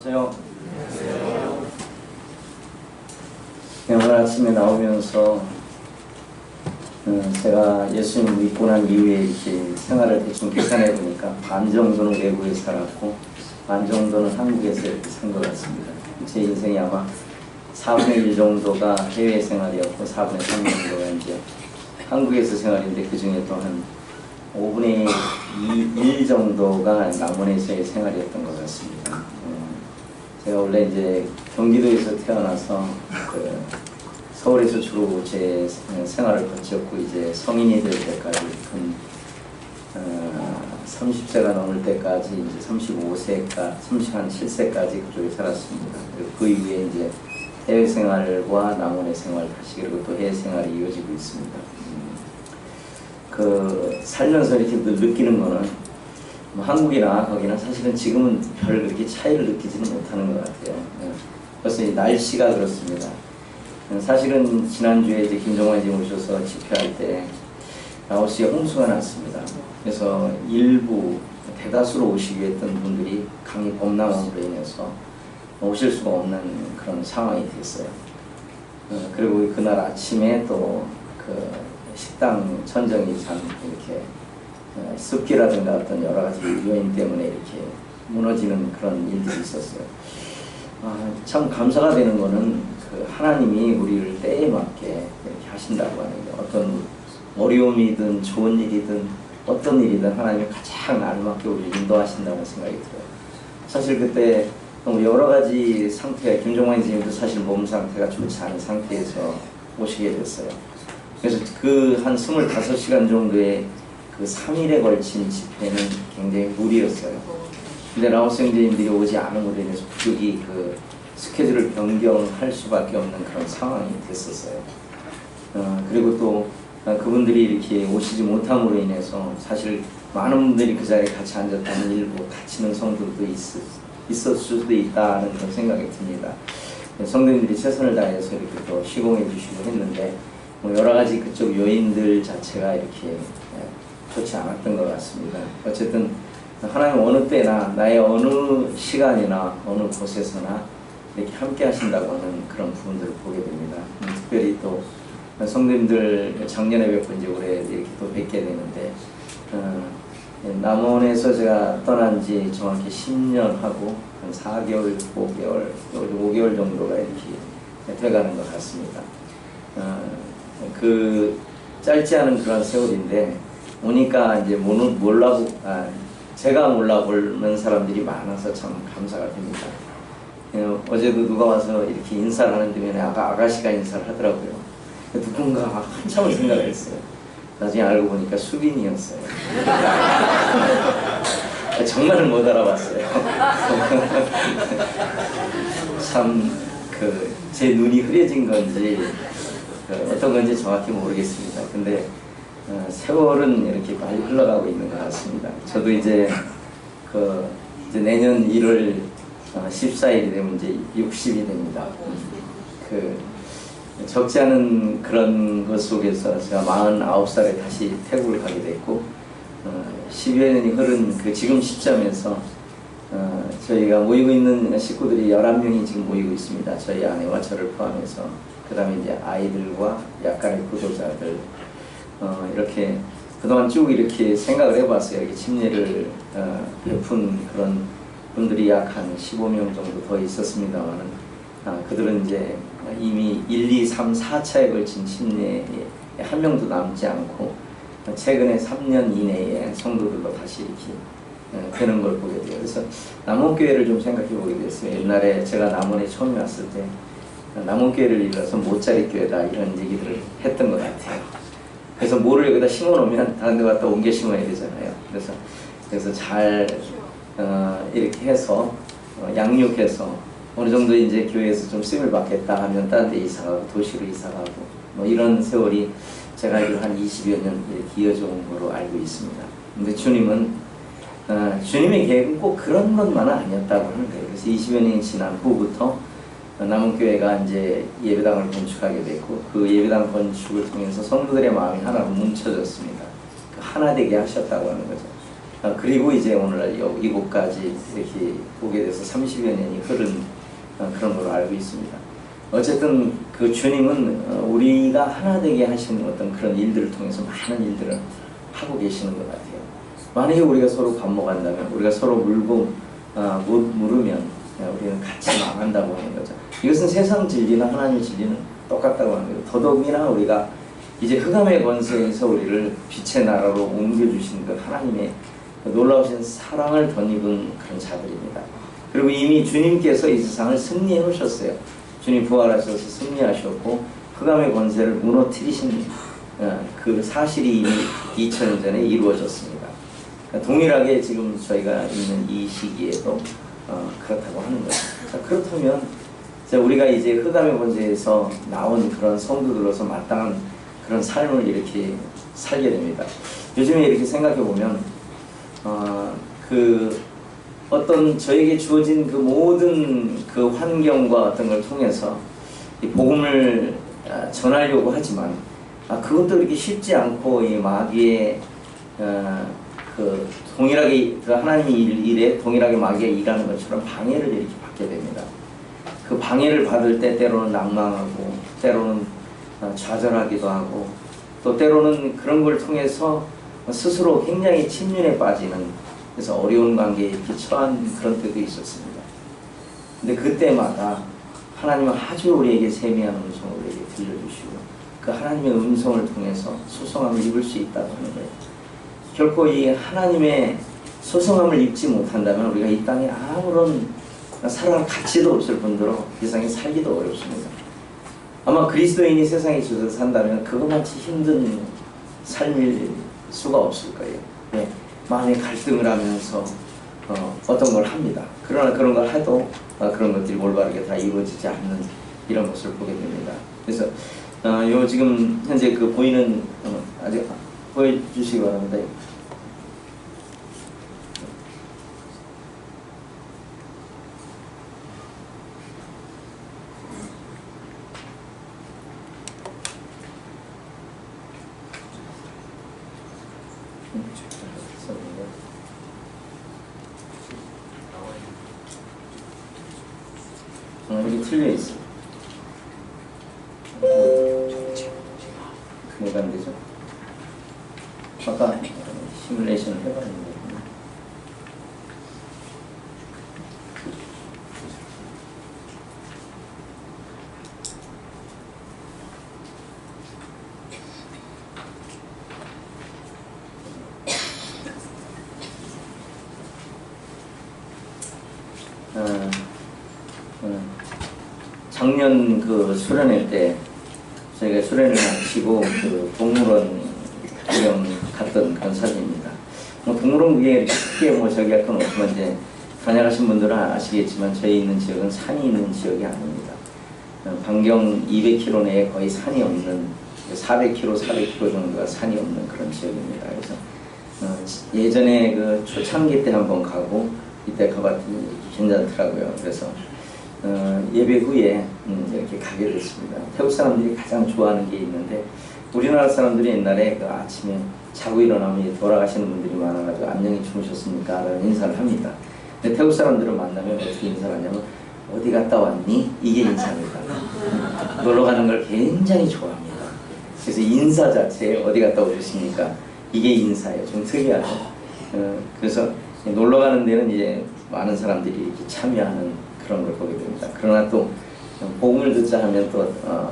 네, 오늘 아침에 나오면서 제가 예수님 믿고 난 이후에 이렇게 생활을 대충 계산해 보니까 반 정도는 외국에 살았고 반 정도는 한국에서 이렇게 산 것 같습니다. 제 인생이 아마 4분의 1 정도가 해외 생활이었고 4분의 3 정도가 이제 한국에서 생활인데 그 중에 또 한 5분의 1 정도가 남원에서의 생활이었던 것 같습니다. 제가 원래 이제 경기도에서 태어나서 서울에서 주로 제 생활을 거쳤고 이제 성인이 될 때까지 30세가 넘을 때까지 이제 37세까지 그쪽에 살았습니다. 그리고 그 이후에 이제 해외 생활과 남원의 생활 다시 그리고 또 해외 생활이 이어지고 있습니다. 살면서 이렇게 느끼는 거는 뭐 한국이나 거기나 사실은 지금은 별 그렇게 차이를 느끼지는 못하는 것 같아요. 벌써 이 날씨가 그렇습니다. 사실은 지난주에 이제 김정환 씨 오셔서 집회할 때 라오스에 홍수가 났습니다. 그래서 일부 대다수로 오시기 했던 분들이 강이 범람함으로 인해서 오실 수가 없는 그런 상황이 됐어요. 그리고 그날 아침에 또 식당 천정이 참 이렇게 습기라든가 어떤 여러 가지 요인 때문에 이렇게 무너지는 그런 일들이 있었어요. 참 감사가 되는 거는 하나님이 우리를 때에 맞게 이렇게 하신다고 하는 게 어떤 어려움이든 좋은 일이든 어떤 일이든 하나님이 가장 알맞게 우리를 인도하신다는 생각이 들어요. 사실 그때 너무 여러 가지 상태, 김종환 선생님도 사실 몸 상태가 좋지 않은 상태에서 오시게 됐어요. 그래서 한 25시간 정도의 3일에 걸친 집회는 굉장히 무리였어요. 근데 라오스 형제님들이 오지 않음으로 인해서 부득이 스케줄을 변경할 수밖에 없는 그런 상황이 됐었어요. 그리고 또 그분들이 이렇게 오시지 못함으로 인해서 사실 많은 분들이 그 자리에 같이 앉았다는 일부 다치는 성도도 있었을 수도 있다는 그런 생각이 듭니다. 성도님들이 최선을 다해서 이렇게 또 시공해 주시고 했는데 여러 가지 그쪽 요인들 자체가 이렇게 좋지 않았던 것 같습니다. 어쨌든 하나님 어느 때나 나의 어느 시간이나 어느 곳에서나 이렇게 함께 하신다고 하는 그런 부분들을 보게 됩니다. 특별히 또 성도님들 작년에 뵙고 이제 올해 이렇게 또 뵙게 되는데 남원에서 제가 떠난 지 정확히 10년 하고 한 4개월, 5개월 정도가 이렇게 돼가는 것 같습니다. 짧지 않은 그런 세월인데 오니까 이제 제가 몰라보는 사람들이 많아서 참 감사가 됩니다. 어제도 누가 와서 이렇게 인사를 하는 데면 아가씨가 인사를 하더라고요. 누군가 한참을 생각을 했어요. 나중에 알고 보니까 수빈이었어요. 정말 못 알아봤어요. 참 제 눈이 흐려진 건지 어떤 건지 정확히 모르겠습니다. 근데 세월은 이렇게 빨리 흘러가고 있는 것 같습니다. 저도 이제 내년 1월 14일이 되면 이제 60이 됩니다. 적지 않은 그런 것 속에서 제가 49살에 다시 태국을 가게 됐고 10여 년이 흐른 지금 시점에서 저희가 모이고 있는 식구들이 11명이 지금 모이고 있습니다. 저희 아내와 저를 포함해서 그 다음에 이제 아이들과 약간의 구독자들 이렇게 그동안 쭉 이렇게 생각을 해봤어요. 이렇게 침례를 베푼 그런 분들이 약 한 15명 정도 더 있었습니다만은 그들은 이제 이미 1, 2, 3, 4차에 걸친 침례에 한 명도 남지 않고 최근에 3년 이내에 성도들로 다시 이렇게 되는 걸 보게 돼요. 그래서 남원교회를 좀 생각해 보게 됐어요. 옛날에 제가 남원에 처음 왔을 때 남원교회를 일러서 모짜리교회다 이런 얘기들을 했던 것 같아요. 그래서 뭐를 여기다 심어놓으면 다른 데 갖다 옮겨 심어야 되잖아요. 그래서 잘 이렇게 해서 양육해서 어느 정도 이제 교회에서 좀 쓰임을 받겠다 하면 다른 데 이사가고 도시로 이사가고 이런 세월이 제가 알기로 한 20여 년 이렇게 이어져 온 거로 알고 있습니다. 근데 주님은 주님의 계획은 꼭 그런 것만은 아니었다고 하는 거예요. 그래서 20여 년이 지난 후부터 남원교회가 이제 예배당을 건축하게 됐고 그 예배당 건축을 통해서 성도들의 마음이 하나로 뭉쳐졌습니다. 하나 되게 하셨다고 하는 거죠. 그리고 이제 오늘날 이곳까지 이렇게 오게 돼서 30여 년이 흐른 그런 걸로 알고 있습니다. 어쨌든 그 주님은 우리가 하나 되게 하시는 어떤 그런 일들을 통해서 많은 일들을 하고 계시는 것 같아요. 만약에 우리가 서로 반목한다면, 우리가 서로 물으면 우리는 같이 망한다고 하는 거죠. 이것은 세상 진리나 하나님의 진리는 똑같다고 하는 거예요. 더더욱이나 우리가 이제 흑암의 권세에서 우리를 빛의 나라로 옮겨주신 그 하나님의 놀라우신 사랑을 덧입은 그런 자들입니다. 그리고 이미 주님께서 이 세상을 승리해 오셨어요. 주님 부활하셔서 승리하셨고 흑암의 권세를 무너뜨리신 그 사실이 이미 2000년 전에 이루어졌습니다. 동일하게 지금 저희가 있는 이 시기에도 그렇다고 하는 거죠. 그렇다면 우리가 이제 흑암의 권세에서 나온 그런 성도들로서 마땅한 그런 삶을 이렇게 살게 됩니다. 요즘에 이렇게 생각해 보면 그 어떤 저에게 주어진 그 모든 그 환경과 어떤 걸 통해서 이 복음을 전하려고 하지만 그것도 이렇게 쉽지 않고 이 마귀의 그 동일하게 그 하나님의 일에 동일하게 마귀가 일하는 것처럼 방해를 이렇게 받게 됩니다. 그 방해를 받을 때 때로는 낭망하고 때로는 좌절하기도 하고 또 때로는 그런 걸 통해서 스스로 굉장히 침륜에 빠지는, 그래서 어려운 관계에 이렇게 처한 그런 때도 있었습니다. 근데 그때마다 하나님은 아주 우리에게 세미한 음성을 우리에게 들려주시고 그 하나님의 음성을 통해서 소성함을 입을 수 있다고 하는 거예요. 결코 이 하나님의 소성함을 입지 못한다면 우리가 이 땅에 아무런 살아갈 가치도 없을 뿐더러 세상에 살기도 어렵습니다. 아마 그리스도인이 세상에 주서 산다면 그것만치 힘든 삶일 수가 없을 거예요. 네. 마음의 갈등을 하면서 어떤 걸 합니다. 그러나 그런 걸 해도 그런 것들이 올바르게 다 이루어지지 않는 이런 것을 보게 됩니다. 그래서 요 지금 현재 그 보이는 아직 보여주시기 바랍니다. 여기 틀려 있어. 그래가 안 되죠? 아까 시뮬레이션을 해봤는데. 작년 그 수련회 때 저희가 수련회를 마치고 그 동물원 구경 갔던 그런 사진입니다. 동물원 구경에 크게 저기 할 건 없지만 이제 다녀가신 분들은 아시겠지만 저희 있는 지역은 산이 있는 지역이 아닙니다. 반경 200km 내에 거의 산이 없는 400km, 400km 정도가 산이 없는 그런 지역입니다. 그래서 예전에 그 초창기 때 한번 가고 이때 가봤더니 괜찮더라고요. 그래서 예배 후에 이렇게 가게 됐습니다. 태국 사람들이 가장 좋아하는 게 있는데 우리나라 사람들이 옛날에 그 아침에 자고 일어나면 돌아가시는 분들이 많아가지고 안녕히 주무셨습니까? 라는 인사를 합니다. 근데 태국 사람들을 만나면 어떻게 인사를 하냐면 어디 갔다 왔니? 이게 인사입니다. 놀러 가는 걸 굉장히 좋아합니다. 그래서 인사 자체에 어디 갔다 오셨습니까? 이게 인사예요. 좀 특이하죠. 그래서 놀러 가는 데는 이제 많은 사람들이 이렇게 참여하는 그런 걸 보게 됩니다. 그러나 또 복음을 듣자 하면 또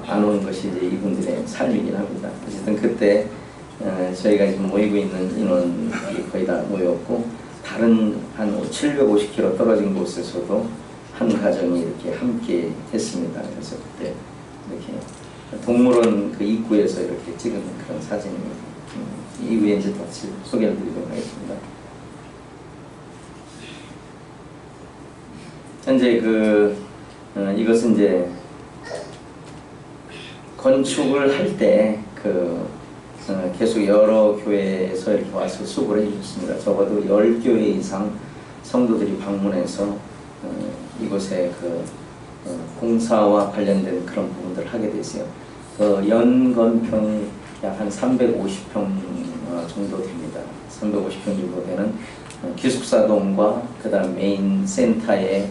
안 오는 것이 이제 이분들의 삶이긴 합니다. 어쨌든 그때 저희가 지금 모이고 있는 인원이 거의 다 모였고 다른 한 750km 떨어진 곳에서도 한 가정이 이렇게 함께 했습니다. 그래서 그때 이렇게 동물원 그 입구에서 이렇게 찍은 그런 사진입니다. 이후에 이제 같이 소개를 드리도록 하겠습니다. 현재 이것은 이제 건축을 할 때 계속 여러 교회에서 이렇게 와서 수고를 해주셨습니다. 적어도 10교회 이상 성도들이 방문해서 이곳에 공사와 관련된 그런 부분들을 하게 됐어요. 연건평이 약 한 350평 정도 됩니다. 350평 정도 되는 기숙사동과 그 다음 메인 센터에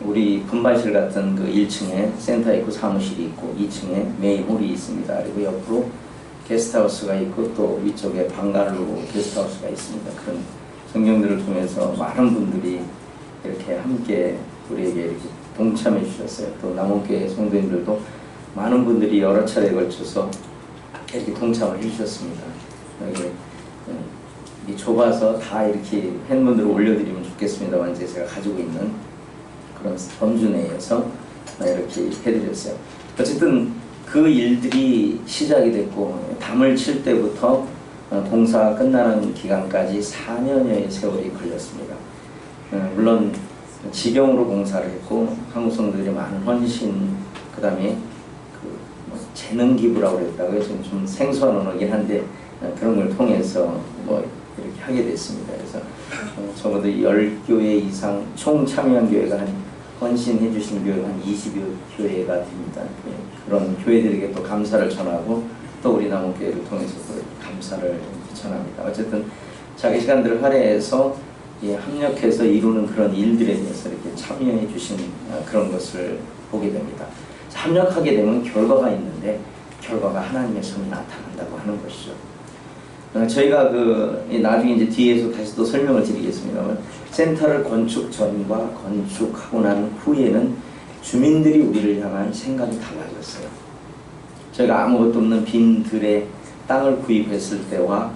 우리 분발실 같은 그 1층에 센터에 있고 사무실이 있고 2층에 메인홀이 있습니다. 그리고 옆으로 게스트하우스가 있고 또 위쪽에 방갈로 게스트하우스가 있습니다. 그런 전경들을 통해서 많은 분들이 이렇게 함께 우리에게 이렇게 동참해 주셨어요. 또 남원교회 성도님들도 많은 분들이 여러 차례에 걸쳐서 이렇게 동참을 해 주셨습니다. 이게 좁아서 다 이렇게 팬분들을 올려드리면 좋겠습니다만 이제 제가 가지고 있는 그런 범주 내에서 이렇게 해드렸어요. 어쨌든 그 일들이 시작이 됐고 담을 칠 때부터 봉사가 끝나는 기간까지 4년여의 세월이 걸렸습니다. 물론 지경으로 봉사를 했고 한국 성도들이 많은 헌신, 그 다음에 뭐 재능 기부라고 그랬다고요. 좀 생소한 언어긴 한데 그런 걸 통해서 뭐 이렇게 하게 됐습니다. 그래서 적어도 10교회 이상 총 참여한 교회가 한 헌신해 주신 교회가 한 20여 교회가 됩니다. 그런 교회들에게 또 감사를 전하고 또 우리 남원교회를 통해서 또 감사를 전합니다. 어쨌든 자기 시간들을 할애해서 합력해서 이루는 그런 일들에 대해서 이렇게 참여해 주신 그런 것을 보게 됩니다. 합력하게 되면 결과가 있는데 결과가 하나님의 손이 나타난다고 하는 것이죠. 저희가 나중에 이제 뒤에서 다시 또 설명을 드리겠습니다만 센터를 건축 전과 건축하고 난 후에는 주민들이 우리를 향한 생각이 달라졌어요. 저희가 아무것도 없는 빈 들에 땅을 구입했을 때와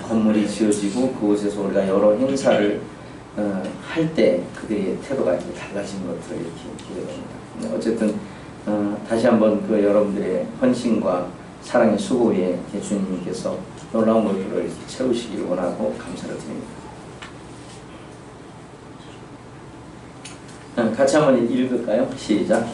건물이 지어지고 그곳에서 우리가 여러 행사를 할 때 그들의 태도가 이렇게 달라진 것들을 이렇게 보게 됩니다. 어쨌든 다시 한번 그 여러분들의 헌신과 사랑의 수고에 주님께서 놀라운 것들을 이렇게 채우시기를 원하고 감사를 드립니다. 같이 한번 읽을까요? 시작.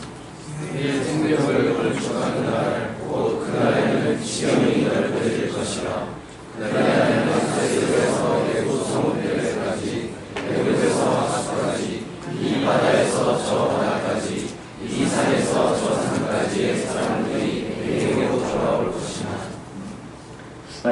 네 생명을 건축하는 날, 곧 그날에는 지형이 넓어질 것이라. 그날에는 하늘에서 애굽 성읍들에까지, 애굽에서 아스까지, 이 바다에서 저 바다까지, 이 산에서 저 산까지의 사람들이 내게로 돌아올 것이라.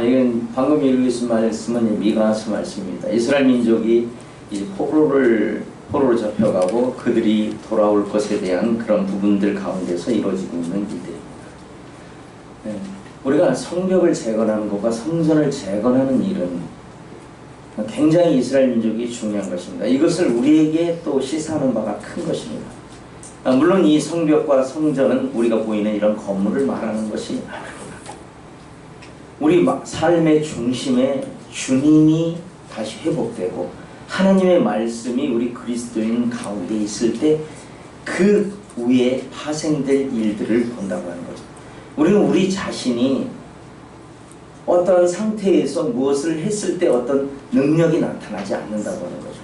이건 방금 읽으신 말씀은 미가서 말씀입니다. 이스라엘 민족이 이 포로로 잡혀가고 그들이 돌아올 것에 대한 그런 부분들 가운데서 이루어지고 있는 일들입니다. 우리가 성벽을 재건하는 것과 성전을 재건하는 일은 굉장히 이스라엘 민족이 중요한 것입니다. 이것을 우리에게 또 시사하는 바가 큰 것입니다. 물론 이 성벽과 성전은 우리가 보이는 이런 건물을 말하는 것이 아닙니다. 우리 삶의 중심에 주님이 다시 회복되고 하나님의 말씀이 우리 그리스도인 가운데 있을 때 그 위에 파생될 일들을 본다고 하는 거죠. 우리는 우리 자신이 어떤 상태에서 무엇을 했을 때 어떤 능력이 나타나지 않는다고 하는 거죠.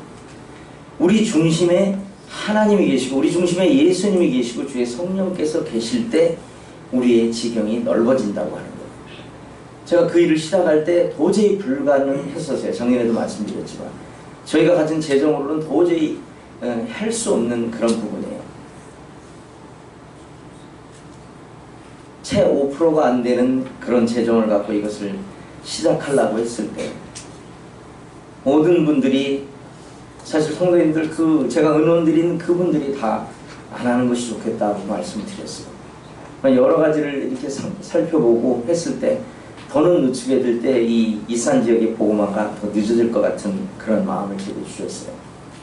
우리 중심에 하나님이 계시고 우리 중심에 예수님이 계시고 주의 성령께서 계실 때 우리의 지경이 넓어진다고 하는 거예요. 제가 그 일을 시작할 때 도저히 불가능했었어요. 작년에도 말씀드렸지만 저희가 가진 재정으로는 도저히 할 수 없는 그런 부분이에요. 채 5%가 안 되는 그런 재정을 갖고 이것을 시작하려고 했을 때 모든 분들이 사실 성도님들 제가 은원 드린 그분들이 다 안 하는 것이 좋겠다고 말씀드렸어요. 여러 가지를 이렇게 살펴보고 했을 때 더는 늦추게 될 때 이 이산 지역의 복음화가 더 늦어질 것 같은 그런 마음을 제게 주셨어요.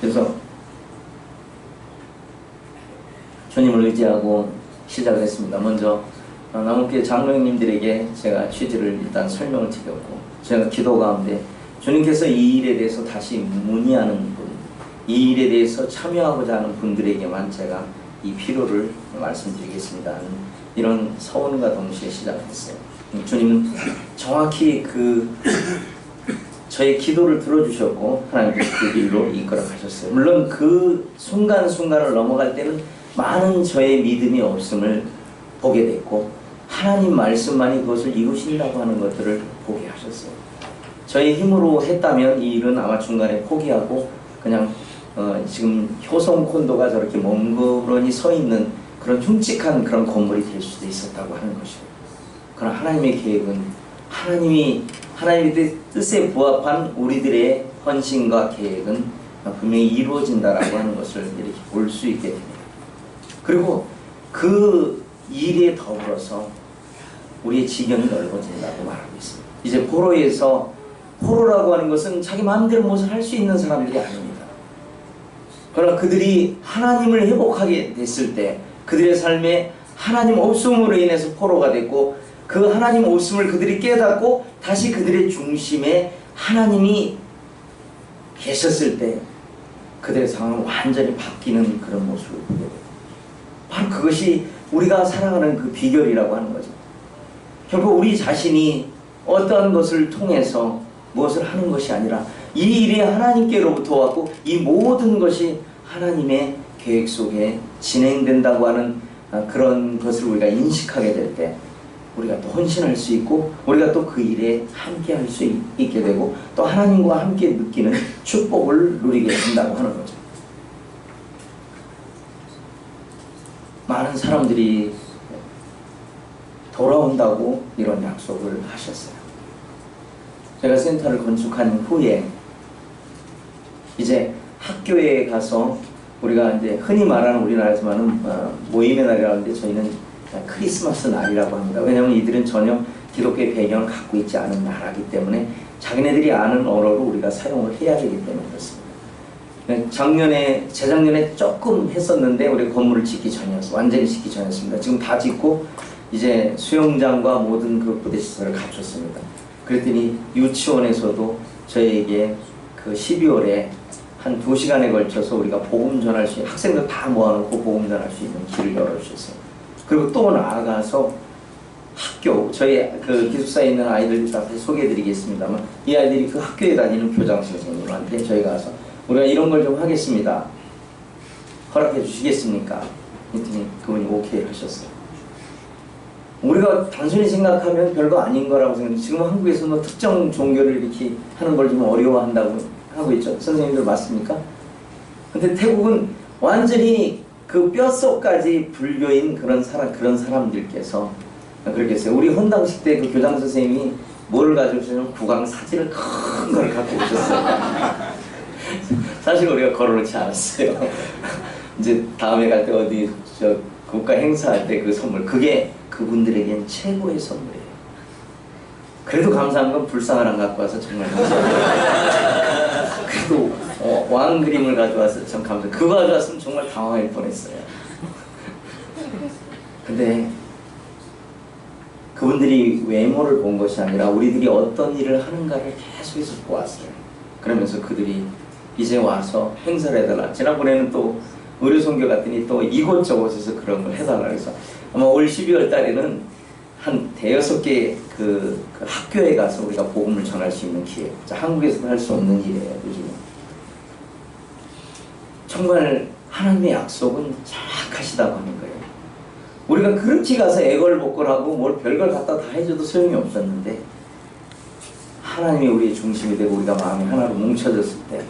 그래서 주님을 의지하고 시작을 했습니다. 먼저 남원교회 장로님들에게 제가 취지를 일단 설명을 드렸고 제가 기도 가운데 주님께서 이 일에 대해서 다시 문의하는 분, 이 일에 대해서 참여하고자 하는 분들에게만 제가 이 필요를 말씀드리겠습니다 하는 이런 서원과 동시에 시작했어요. 주님은 정확히 저의 기도를 들어주셨고 하나님께서 그 길로 이끌어 가셨어요. 물론 그 순간순간을 넘어갈 때는 많은 저의 믿음이 없음을 보게 됐고 하나님 말씀만이 그것을 이루신다고 하는 것들을 보게 하셨어요. 저의 힘으로 했다면 이 일은 아마 중간에 포기하고 그냥 지금 효성 콘도가 저렇게 멍그러니 서 있는 그런 흉측한 그런 건물이 될 수도 있었다고 하는 것이고 그러나 하나님의 계획은 하나님의 뜻에 부합한 우리들의 헌신과 계획은 분명히 이루어진다라고 하는 것을 이렇게 볼 수 있게 됩니다. 그리고 그 일에 더불어서 우리의 지경이 넓어진다고 말하고 있습니다. 이제 포로라고 하는 것은 자기 마음대로 무엇을 할 수 있는 사람들이 아닙니다. 그러나 그들이 하나님을 회복하게 됐을 때 그들의 삶에 하나님 없음으로 인해서 포로가 됐고, 그 하나님 없음을 그들이 깨닫고 다시 그들의 중심에 하나님이 계셨을 때 그들의 상황은 완전히 바뀌는 그런 모습을 보게 됩니다. 바로 그것이 우리가 살아가는 그 비결이라고 하는 거죠. 결국 우리 자신이 어떠한 것을 통해서 무엇을 하는 것이 아니라 이 일이 하나님께로부터 왔고 이 모든 것이 하나님의 계획 속에 진행된다고 하는 그런 것을 우리가 인식하게 될 때 우리가 또 헌신할 수 있고, 우리가 또 그 일에 함께 할 수 있게 되고, 또 하나님과 함께 느끼는 축복을 누리게 된다고 하는 거죠. 많은 사람들이 돌아온다고 이런 약속을 하셨어요. 제가 센터를 건축한 후에 이제 학교에 가서 우리가 이제 흔히 말하는 우리나라에서만은 모임의 날이라고 하는데 저희는 크리스마스 날이라고 합니다. 왜냐하면 이들은 전혀 기독교의 배경을 갖고 있지 않은 나라이기 때문에 자기네들이 아는 언어로 우리가 사용을 해야 되기 때문에 그렇습니다. 재작년에 조금 했었는데 우리가 건물을 짓기 전이었어요. 완전히 짓기 전이었습니다. 지금 다 짓고 이제 수영장과 모든 그 부대시설을 갖췄습니다. 그랬더니 유치원에서도 저희에게 그 12월에 한 2시간에 걸쳐서 우리가 복음 전할 수 있는, 학생들 다 모아놓고 복음 전할 수 있는 길을 열어주셨어요. 그리고 또 나아가서 학교, 저희 그 기숙사에 있는 아이들 다 소개해드리겠습니다만, 이 아이들이 그 학교에 다니는 교장 선생님한테 저희가 가서 우리가 이런 걸 좀 하겠습니다. 허락해 주시겠습니까? 했더니 그분이 오케이 하셨어요. 우리가 단순히 생각하면 별거 아닌 거라고 생각해요. 지금 한국에서 뭐 특정 종교를 이렇게 하는 걸 좀 어려워한다고 하고 있죠. 선생님들 맞습니까? 근데 태국은 완전히 그 뼛속까지 불교인 그런 사람들께서 그렇게 했어요. 우리 헌당식 때 그 교장 선생님이 뭘 가지고 오셨냐면 국왕 사진을 큰 걸 갖고 오셨어요. 사실 우리가 걸어놓지 않았어요. 이제 다음에 갈 때 어디 국가 행사할 때 그 선물, 그게 그분들에겐 최고의 선물이에요. 그래도 감사한 건 불상을 안 갖고 와서 정말 감사해요. 그래도 왕 그림을 가져와서 참 감사해요. 그거 가져왔으면 정말 당황할 뻔했어요. 근데 그분들이 외모를 본 것이 아니라 우리들이 어떤 일을 하는가를 계속해서 보았어요. 그러면서 그들이 이제 와서 행사를 해달라. 지난번에는 또 의료선교 갔더니 또 이곳저곳에서 그런 걸 해달라 그래서 아마 올 12월 달에는 한 5-6개 그 학교에 가서 우리가 복음을 전할 수 있는 기회. 한국에서는 할 수 없는 일이에요, 요즘은. 정말 하나님의 약속은 정확하시다고 하는 거예요. 우리가 그렇게 가서 애걸복걸하고 뭘 별걸 갖다 다 해줘도 소용이 없었는데, 하나님이 우리의 중심이 되고 우리가 마음이 하나로 뭉쳐졌을 때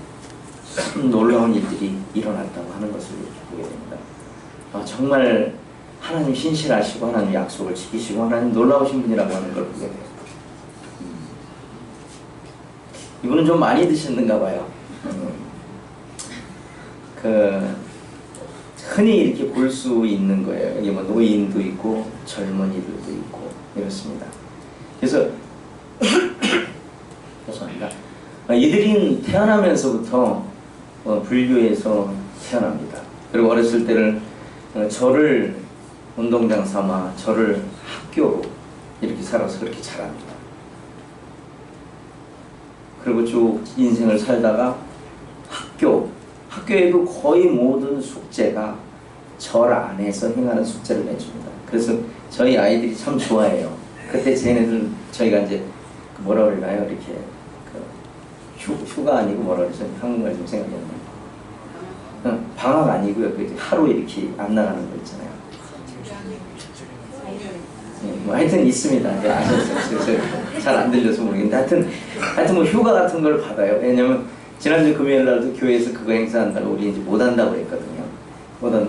참 놀라운 일들이 일어났다고 하는 것을 보게 됩니다. 정말 하나님 신실하시고 하나님 약속을 지키시고 하나님 놀라우신 분이라고 하는 걸 보게 돼요. 이분은 좀 많이 드셨는가 봐요. 흔히 이렇게 볼 수 있는 거예요. 여기 뭐 노인도 있고 젊은이들도 있고 이렇습니다. 그래서 죄송합니다. 이들은 태어나면서부터 불교에서 태어납니다. 그리고 어렸을 때를 절을 운동장 삼아 절을 학교로 이렇게 살아서 그렇게 자랍니다. 그리고 쭉 인생을 살다가 학교에도 거의 모든 숙제가 절 안에서 행하는 숙제를 내줍니다. 그래서 저희 아이들이 참 좋아해요. 그때 쟤네들 저희가 이제 뭐라 그러나요? 이렇게 휴가 아니고 뭐라 그러죠? 한국말 좀 생각이 안 나요. 방학 아니고요. 하루 이렇게 안 나가는 거 있잖아요. 뭐 하여튼 있습니다. 아셨어요. 잘 안 들려서 모르겠는데 하여튼 뭐 휴가 같은 걸 받아요. 왜냐면 지난주 금요일 날도 교회에서 그거 행사한다고 우리 이제 못 한다고 했거든요.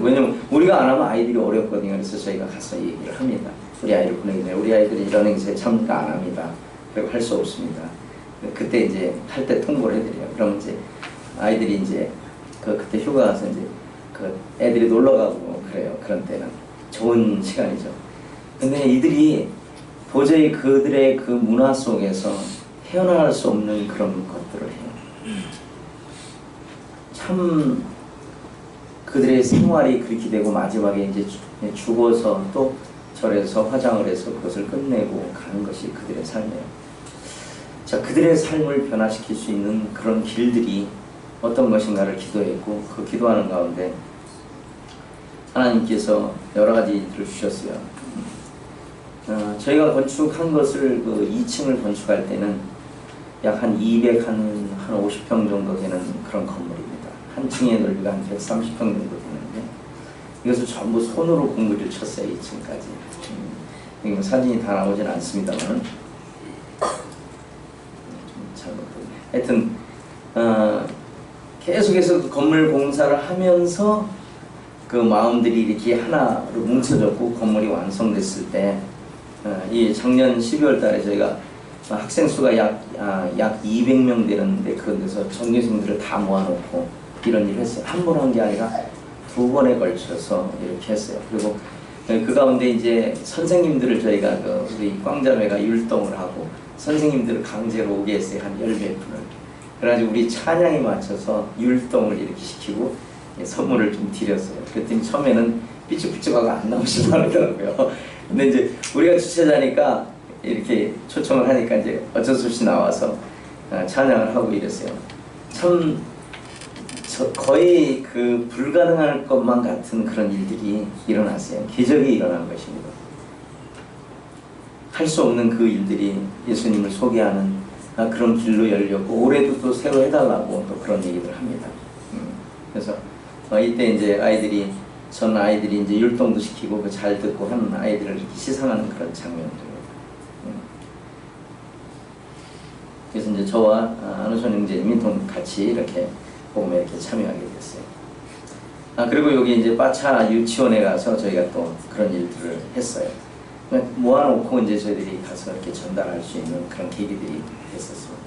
왜냐면 우리가 안 하면 아이들이 어렵거든요. 그래서 저희가 가서 얘기를 합니다. 우리 아이를 보내기 전에 우리 아이들이 이런 행사에 참가 안 합니다. 그리고 할 수 없습니다. 그때 이제 할 때 통보를 해드려요. 그럼 이제 아이들이 이제 그때 휴가 가서 이제 그 애들이 놀러 가고 그래요. 그런 때는 좋은 시간이죠. 근데 이들이 도저히 그들의 그 문화 속에서 헤어나갈 수 없는 그런 것들을 해요. 참 그들의 생활이 그렇게 되고 마지막에 이제 죽어서 또 절에서 화장을 해서 그것을 끝내고 가는 것이 그들의 삶이에요. 자, 그들의 삶을 변화시킬 수 있는 그런 길들이 어떤 것인가를 기도했고, 그 기도하는 가운데 하나님께서 여러 가지 일들을 주셨어요. 저희가 건축한 것을 그 2층을 건축할 때는 약 한 50평 정도 되는 그런 건물입니다. 한 층의 넓이가 한 130평 정도 되는데 이것을 전부 손으로 공구리를 쳤어요. 2층까지. 사진이 다 나오진 않습니다만 하여튼 계속해서 그 건물 공사를 하면서 그 마음들이 이렇게 하나로 뭉쳐졌고 건물이 완성됐을 때 이 작년 12월 달에 저희가 학생 수가 약 200명 되는데 그런데서 전교생들을 다 모아놓고 이런 일을 했어요. 한 번 한 게 아니라 2번에 걸쳐서 이렇게 했어요. 그리고 그 가운데 이제 선생님들을 저희가 우리 꽝자매가 율동을 하고 선생님들을 강제로 오게 했어요. 한 10몇 분을. 그래가지고 우리 찬양에 맞춰서 율동을 이렇게 시키고 선물을 좀 드렸어요. 그랬더니 처음에는 삐죽삐죽하고 안 나오시려고 하더라고요. 근데 이제 우리가 주최자니까 이렇게 초청을 하니까 이제 어쩔 수 없이 나와서 찬양을 하고 이랬어요. 참 거의 그 불가능할 것만 같은 그런 일들이 일어났어요. 기적이 일어난 것입니다. 할 수 없는 그 일들이 예수님을 소개하는 그런 길로 열렸고, 올해도 또 새로 해달라고 또 그런 얘기를 합니다. 그래서 이때 이제 전 아이들이 이제 율동도 시키고 잘 듣고 하는 아이들을 이렇게 시상하는 그런 장면들입니다. 그래서 이제 저와 안우선 형제님이 또 같이 이렇게 복음에 이렇게 참여하게 됐어요. 그리고 여기 이제 빠차 유치원에 가서 저희가 또 그런 일들을 했어요. 모아놓고 이제 저희들이 가서 이렇게 전달할 수 있는 그런 계기들이 됐었습니다.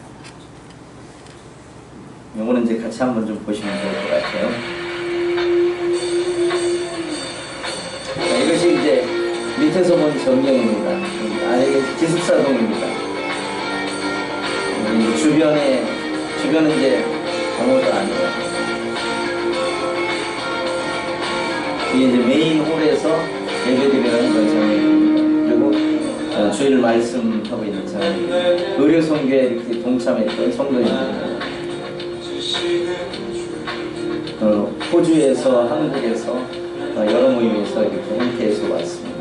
요거는 이제 같이 한번 좀 보시면 좋을 것 같아요. 이것이 이제 밑에서 본 전경입니다. 아래 기숙사동입니다. 주변은 이제 아무것도 아니에요. 이게 이제 메인 홀에서 예배드리는 그런 장면입니다. 그리고 주일 말씀하고 있는 장면입니다. 의료선교에 이렇게 동참했던 성도님들입니다. 호주에서, 한국에서 여러 모임에서 이렇게 함께해서 왔습니다.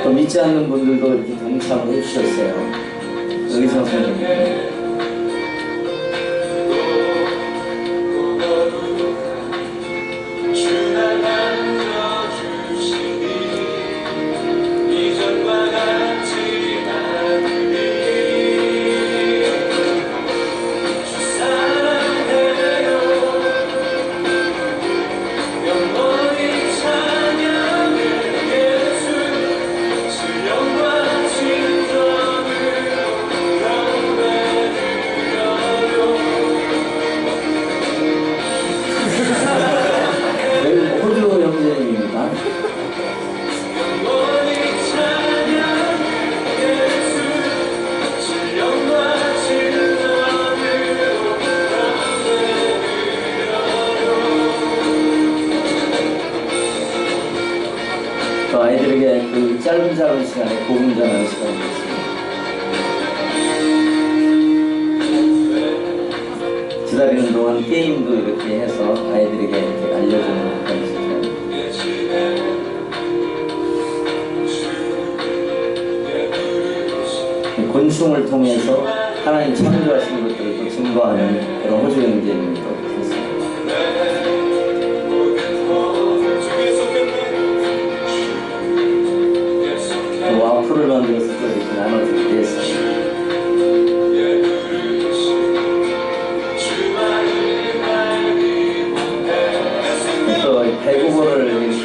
또 믿지 않는 분들도 이렇게 동참을 해주셨어요. 의사 선생님. 아이들에게 그 짧은 시간에 복음 전하는 시간이 있습니다. 기다리는 동안 게임도 이렇게 해서 아이들에게 이렇게 알려주는 그런 시간. 곤충을 통해서 하나님 창조하신 것들을 또 증거하는 그런 호주 형제님도 있습니다. 와플을 만들어서 또 이렇게 나눠주기도 했어요. 또 배구볼을 이렇게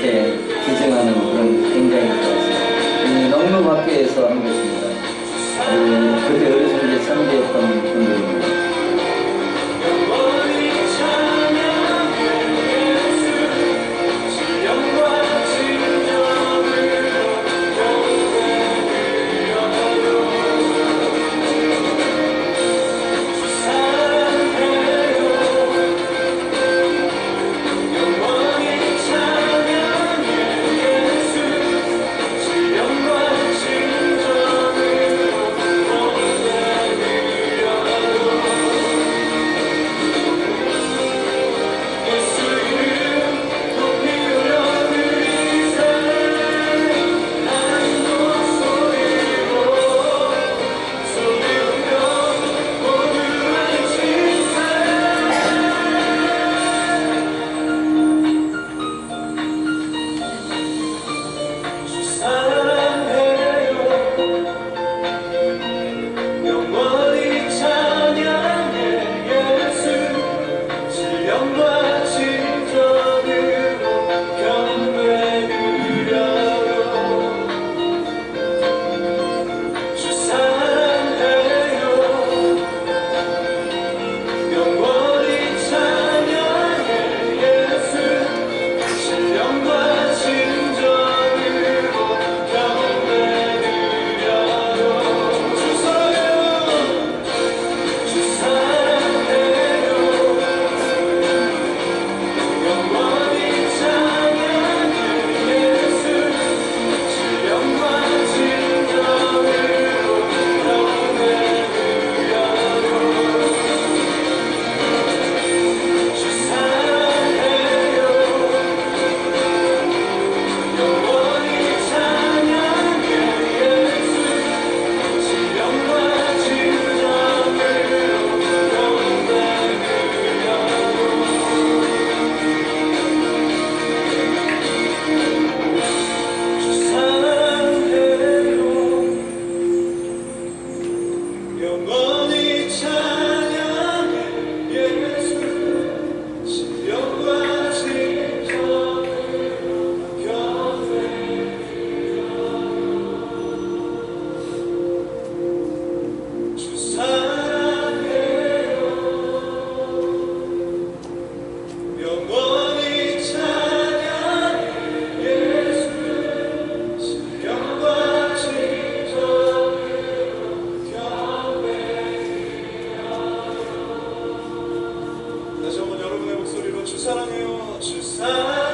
사랑해요 주 사랑해요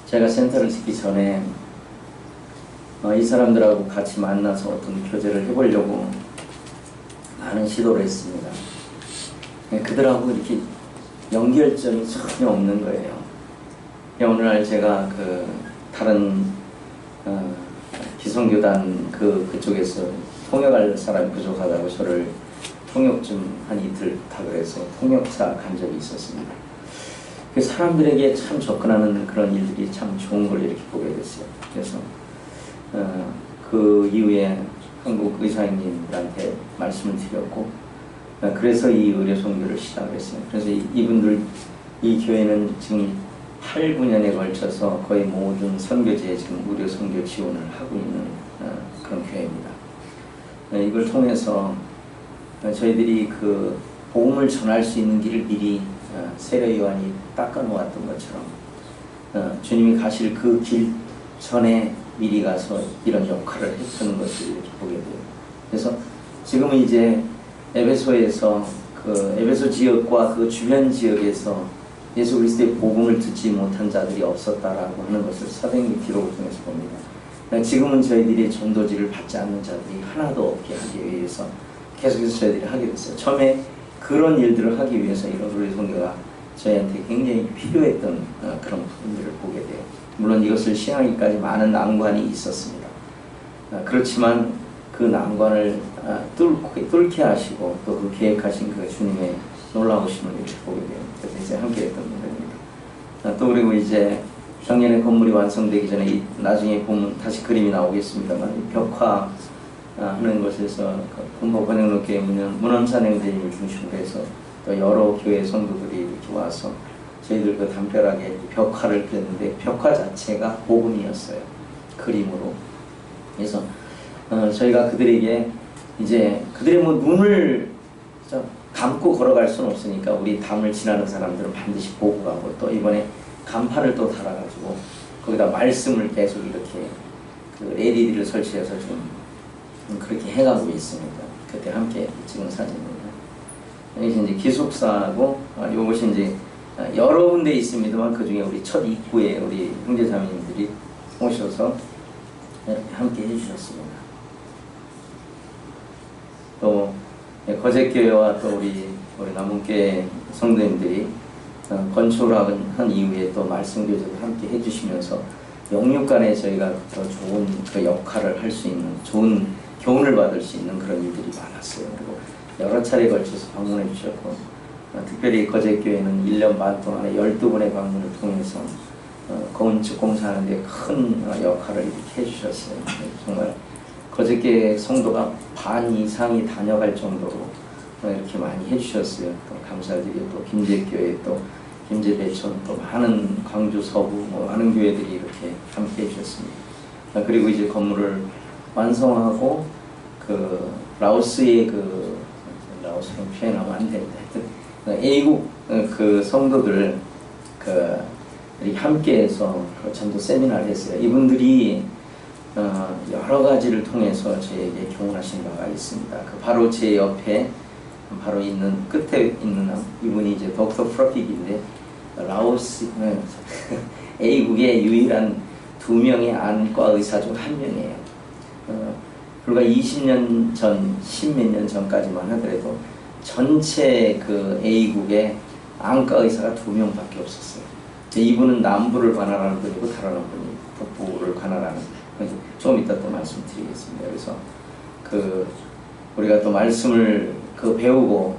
제가 센터를 짓기 전에 이 사람들하고 같이 만나서 어떤 교제를 해보려고 많은 시도를 했습니다. 그들하고 이렇게 연결점이 전혀 없는 거예요. 오늘날 제가 그 다른 기성교단 그쪽에서 통역할 사람이 부족하다고 저를 통역 좀 한 이틀 부탁을 해서 통역사 간 적이 있었습니다. 그 사람들에게 참 접근하는 그런 일들이 참 좋은 걸 이렇게 보게 됐어요. 그래서 그 이후에 한국 의사님들한테 말씀을 드렸고, 그래서 이 의료 선교를 시작을 했어요. 그래서 이분들, 이 교회는 지금 8, 9년에 걸쳐서 거의 모든 선교지에 지금 의료 선교 지원을 하고 있는 그런 교회입니다. 이걸 통해서 저희들이 그 복음을 전할 수 있는 길을 미리 세례 요한이 닦아 놓았던 것처럼 주님이 가실 그 길 전에 미리 가서 이런 역할을 했던 것을 이렇게 보게 돼요. 그래서 지금은 이제 에베소에서 그 에베소 지역과 그 주변 지역에서 예수 그리스도의 복음을 듣지 못한 자들이 없었다라고 하는 것을 사도행전 기록을 통해서 봅니다. 지금은 저희들이 전도지를 받지 않는 자들이 하나도 없게 하기 위해서 계속해서 저희들이 하게 됐어요. 처음에 그런 일들을 하기 위해서 이런 의료 선교가 저희한테 굉장히 필요했던 그런 부분들을 보게 돼요. 물론 이것을 시행하기까지 많은 난관이 있었습니다. 그렇지만 그 난관을 뚫게 하시고 또 그 계획하신 그 주님의 놀라우심을 이렇게 보게 돼요. 그래서 이제 함께 했던 분들입니다. 또 그리고 이제 작년에 건물이 완성되기 전에 나중에 보면 다시 그림이 나오겠습니다만 벽화 하는 것에서 본보 번영로교회 문헌산행대님을 중심으로 해서 또 여러 교회 성도들이 이렇게 와서 저희들 그 담벼락에 벽화를 그렸는데 벽화 자체가 복음이었어요. 그림으로. 그래서 저희가 그들에게 이제 그들의 뭐 눈을 감고 걸어갈 수는 없으니까 우리 담을 지나는 사람들은 반드시 보고 가고 또 이번에 간판을 또 달아가지고 거기다 말씀을 계속 이렇게 그 LED를 설치해서 좀 그렇게 해가고 있습니다. 그때 함께 찍은 사진입니다. 여기 이제 기숙사하고 이것이 이제 여러 군데 있습니다만 그 중에 우리 첫 입구에 우리 형제자매님들이 오셔서 함께 해주셨습니다. 또 거제교회와 또 우리 남은교회 성도님들이 건축을 한 이후에 또 말씀 교제를 함께 해주시면서 영육간에 저희가 더 좋은 그 역할을 할 수 있는 좋은 교훈을 받을 수 있는 그런 일들이 많았어요. 그리고 여러 차례 걸쳐서 방문해 주셨고 특별히 거제교회는 1년 반 동안에 12번의 방문을 통해서 건축 공사하는데 큰 역할을 이렇게 해주셨어요. 정말 거제교회 성도가 반 이상이 다녀갈 정도로 이렇게 많이 해주셨어요. 또 감사드리고 또 김제교회 또 김제대천 또 많은 광주 서부 많은 교회들이 이렇게 함께 해주셨습니다. 그리고 이제 건물을 완성하고 그 라오스의 라오스로 표현하면 안 됩니다. A국 그 성도들 이렇게 함께해서 전도 세미나를 했어요. 이분들이 여러 가지를 통해서 저에게 교훈하신 바가 있습니다. 바로 제 옆에 바로 있는 끝에 있는 이분이 이제 덕터 프로픽인데 라오스 A국의 유일한 2명의 안과 의사 중 1명이에요. 불과 20년 전, 10몇 년 전까지만 하더라도 전체 그 A국에 안과 의사가 2명밖에 없었어요. 이분은 남부를 관할하는 분이고 다른 분이 북부를 관할하는 분. 좀 이따 또 말씀드리겠습니다. 그래서 우리가 또 말씀을 배우고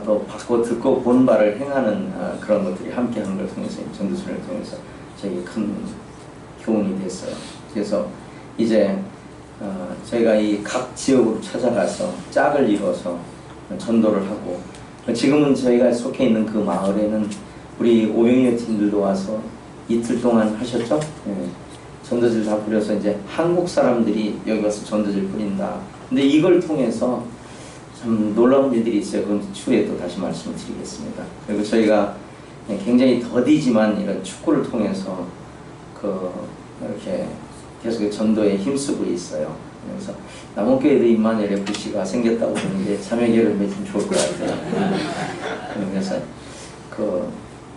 또 받고 듣고 본 바를 행하는 그런 것들이 함께하는 걸 통해서 전도순을 통해서 저에게 큰 교훈이 됐어요. 그래서 이제 저희가 이 각 지역으로 찾아가서 짝을 이뤄서 전도를 하고 지금은 저희가 속해 있는 그 마을에는 우리 오병이어 팀들도 와서 이틀 동안 하셨죠? 예. 전도지를 다 뿌려서 이제 한국 사람들이 여기 와서 전도지를 뿌린다. 근데 이걸 통해서 참 놀라운 일들이 있어요. 그건 추후에 또 다시 말씀을 드리겠습니다. 그리고 저희가 굉장히 더디지만 이런 축구를 통해서 이렇게 계속 전도에 힘쓰고 있어요. 그래서 남원교회도 임마누엘 FC가 생겼다고 그러는데 자매교회를 맺으면 좋을 것 같아요. 그래서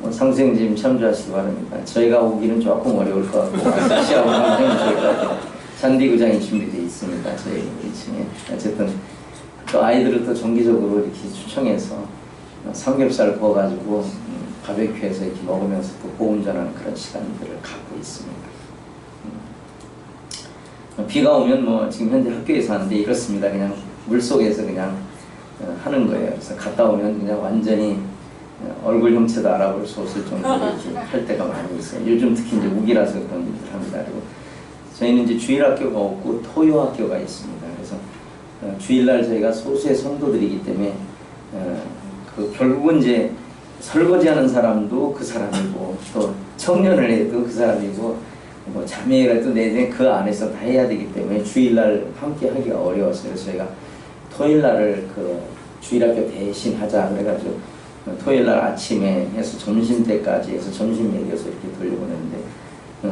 상생님 참조하시기 바랍니다. 저희가 오기는 조금 어려울 것 같고 시합을 하면 좋을 것 같아요. 잔디구장이 준비되어 있습니다. 저희 1층에. 어쨌든 또 아이들을 또 정기적으로 이렇게 초청해서 삼겹살 구워가지고 바베큐에서 이렇게 먹으면서 또 복음 전하는 그런 시간들을 갖고 있습니다. 비가 오면 뭐 지금 현재 학교에서 하는데 이렇습니다. 그냥 물속에서 그냥 하는 거예요. 그래서 갔다 오면 그냥 완전히 얼굴 형체도 알아볼 수 없을 정도로 이렇게 할 때가 많이 있어요. 요즘 특히 이제 우기라서 그런 일들 합니다. 그리고 저희는 이제 주일학교가 없고 토요학교가 있습니다. 그래서 주일날 저희가 소수의 성도들이기 때문에 결국은 이제 설거지하는 사람도 그 사람이고 또 청년을 해도 그 사람이고 뭐 자매가 또 내내 그 안에서 다 해야 되기 때문에 주일날 함께 하기가 어려웠어요. 그래서 저희가 토요일날을 주일학교 대신 하자 그래가지고 토요일날 아침에 해서 점심때까지 해서 점심 먹여서 이렇게 돌려보냈는데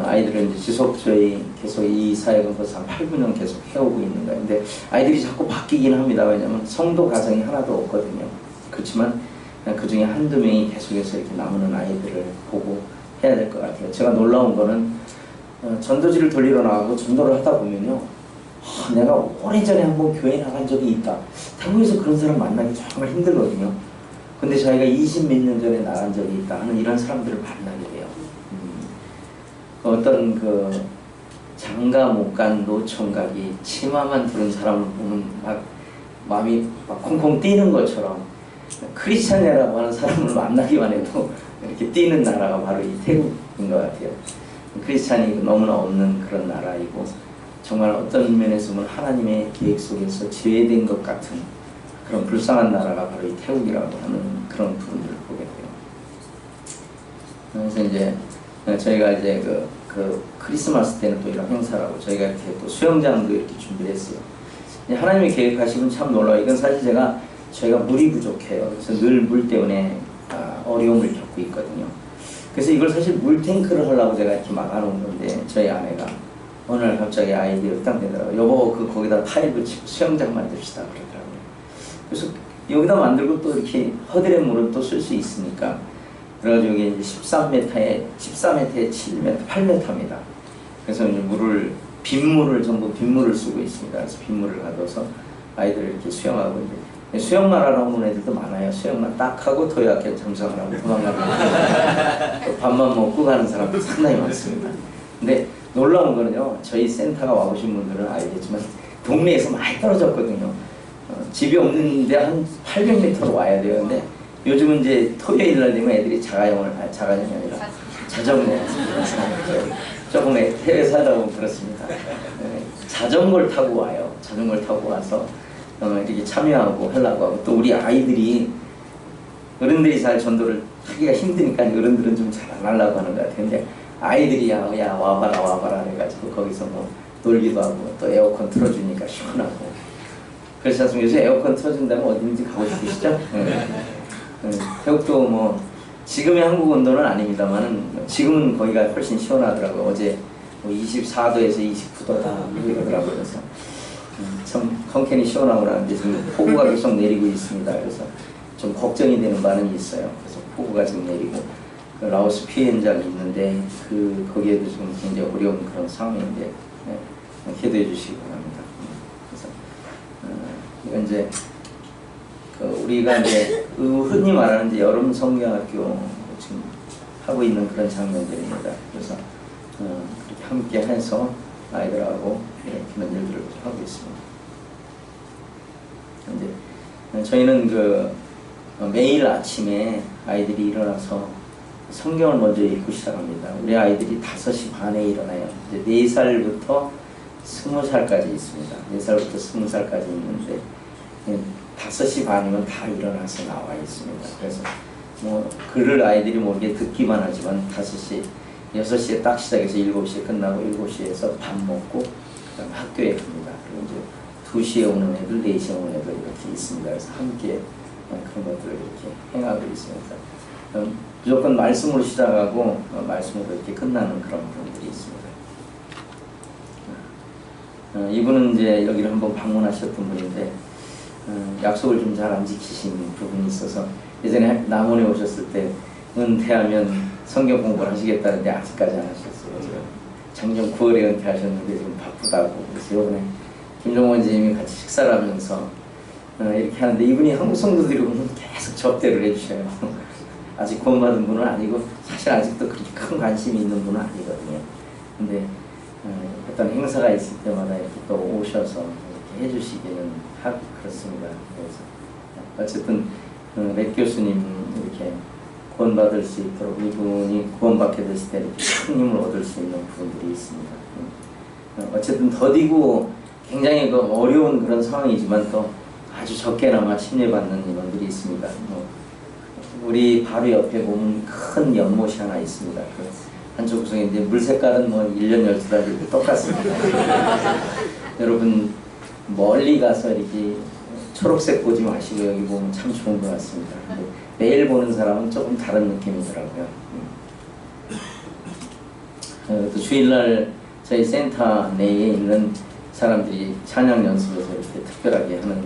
아이들은 이제 지속적이 계속 이 사역은 벌써 한 8, 9년 계속 해오고 있는 거예요. 근데 아이들이 자꾸 바뀌긴 합니다. 왜냐하면 성도 가정이 하나도 없거든요. 그렇지만 그 중에 한두 명이 계속해서 이렇게 남는 아이들을 보고 해야 될 것 같아요. 제가 놀라운 거는 전도지를 돌리러 나가고 전도를 하다 보면요. 내가 오래전에 한번 교회 나간 적이 있다. 태국에서 그런 사람 만나기 정말 힘들거든요. 근데 자기가 20 몇 년 전에 나간 적이 있다 하는 이런 사람들을 만나게 돼요. 어떤 장가 못 간 노총각이 치마만 두른 사람을 보면 막 마음이 막 콩콩 뛰는 것처럼 크리스찬이라고 하는 사람을 만나기만 해도 이렇게 뛰는 나라가 바로 이 태국인 것 같아요. 크리스찬이 너무나 없는 그런 나라이고 정말 어떤 면에서 보면 하나님의 계획 속에서 제외된 것 같은 그런 불쌍한 나라가 바로 이 태국이라고 하는 그런 부분들을 보게 돼요. 그래서 이제 저희가 이제 크리스마스 때는 또 이런 행사라고 저희가 이렇게 또 수영장도 이렇게 준비를 했어요. 하나님의 계획하시면 참 놀라워요. 이건 사실 저희가 물이 부족해요. 그래서 늘 물 때문에 어려움을 겪고 있거든요. 그래서 이걸 사실 물탱크를 하려고 제가 이렇게 막아놓은 건데 저희 아내가 어느 날 갑자기 아이디어가 딱 내더라고요. 여보 거기다 타일 붙이고 수영장 만듭시다 그러더라고요. 그래서 여기다 만들고 또 이렇게 허들의 물은 또 쓸 수 있으니까 그래가지고 이게 이제 13m에 7m, 8m입니다. 그래서 이제 빗물을 전부 빗물을 쓰고 있습니다. 그래서 빗물을 가둬서 아이들을 이렇게 수영하고 이제 수영만 하러 오는 애들도 많아요. 수영만 딱 하고 토요학교 참석을 하고 도망가고 또 밥만 먹고 가는 사람도 상당히 많습니다. 근데 놀라운 거는요. 저희 센터가 와보신 분들은 알겠지만 동네에서 많이 떨어졌거든요. 집이 없는데 한 800m로 와야 돼요. 근데 요즘은 이제 토요일 날 되면 애들이 자가용이 아니라 자전거 조금 해외 살다 보면 그렇습니다. 자전거를 타고 와요. 자전거를 타고 와서 이렇게 참여하고 하려고 하고 또 우리 아이들이 어른들이 잘 전도를 하기가 힘드니까 어른들은 좀 잘 안 하려고 하는 것 같아요. 근데 아이들이 야 와봐라 해가지고 거기서 뭐 놀기도 하고 또 에어컨 틀어주니까 시원하고 그렇지 않습니까? 요새 에어컨 틀어준다면 어딘지 가고 싶으시죠? 태국도 뭐 지금의 한국 온도는 아닙니다만은 지금은 거기가 훨씬 시원하더라고요. 어제 뭐 24도에서 29도다 이러더라고요. 그래서 참 컹캔이 시원하고 나는데 지금 폭우가 계속 내리고 있습니다. 그래서 좀 걱정이 되는 반응이 있어요. 그래서 폭우가 지금 내리고 라오스 피해 현장이 있는데 거기에도 지금 굉장히 어려운 그런 상황인데 기도해 주시기 바랍니다. 그래서 이건 이제 우리가 이제 흔히 말하는 이제 여름 성경학교 지금 하고 있는 그런 장면들입니다. 그래서 그렇게 함께 해서 아이들하고 그런 일들을 하고 있습니다. 이제 저희는 매일 아침에 아이들이 일어나서 성경을 먼저 읽고 시작합니다. 우리 아이들이 5시 반에 일어나요. 이제 4살부터 20살까지 있습니다. 4살부터 20살까지 있는데 5시 반이면 다 일어나서 나와 있습니다. 그래서 뭐 글을 아이들이 모르게 듣기만 하지만 5시 6시에 딱 시작해서 7시에 끝나고 7시에서 밥 먹고 그다음 학교에 갑니다. 그리고 이제 2시에 오는 애들, 4시에 오는 애들 이렇게 있습니다. 그래서 함께 그런 것들을 이렇게 행하고 있습니다. 무조건 말씀으로 시작하고 말씀으로 이렇게 끝나는 그런 분들이 있습니다. 이분은 이제 여기를 한번 방문하셨던 분인데 약속을 좀 잘 안 지키신 부분이 있어서 예전에 남원에 오셨을 때 은퇴하면 성경 공부를 하시겠다는데 아직까지 안 하셨어요. 작년 9월에 은퇴하셨는데 지금 바쁘다고. 그래서 이번에 김종원 지님이 같이 식사를 하면서 이렇게 하는데 이분이 한국 성도들이 오면 계속 접대를 해주셔요. 아직 구원받은 분은 아니고 사실 아직도 그렇게 큰 관심이 있는 분은 아니거든요. 근데 어떤 행사가 있을 때마다 이렇게 또 오셔서 이렇게 해주시기는 하고 그렇습니다. 그래서 어쨌든 렉 교수님 이렇게 구원받을 수 있도록 이분이 구원받게 됐을 때 이렇게 큰 힘을 얻을 수 있는 부분들이 있습니다. 어쨌든 더디고 굉장히 어려운 그런 상황이지만 또 아주 적게나마 침례받는 인원들이 있습니다. 우리 바로 옆에 보면 큰 연못이 하나 있습니다. 그 한쪽 구석에 이제 물 색깔은 1년 12달 똑같습니다. 여러분 멀리 가서 이렇게 초록색 보지 마시고 여기 보면 참 좋은 것 같습니다. 근데 매일 보는 사람은 조금 다른 느낌이더라고요. 또 주일날 저희 센터 내에 있는 사람들이 찬양 연습에서 이렇게 특별하게 하는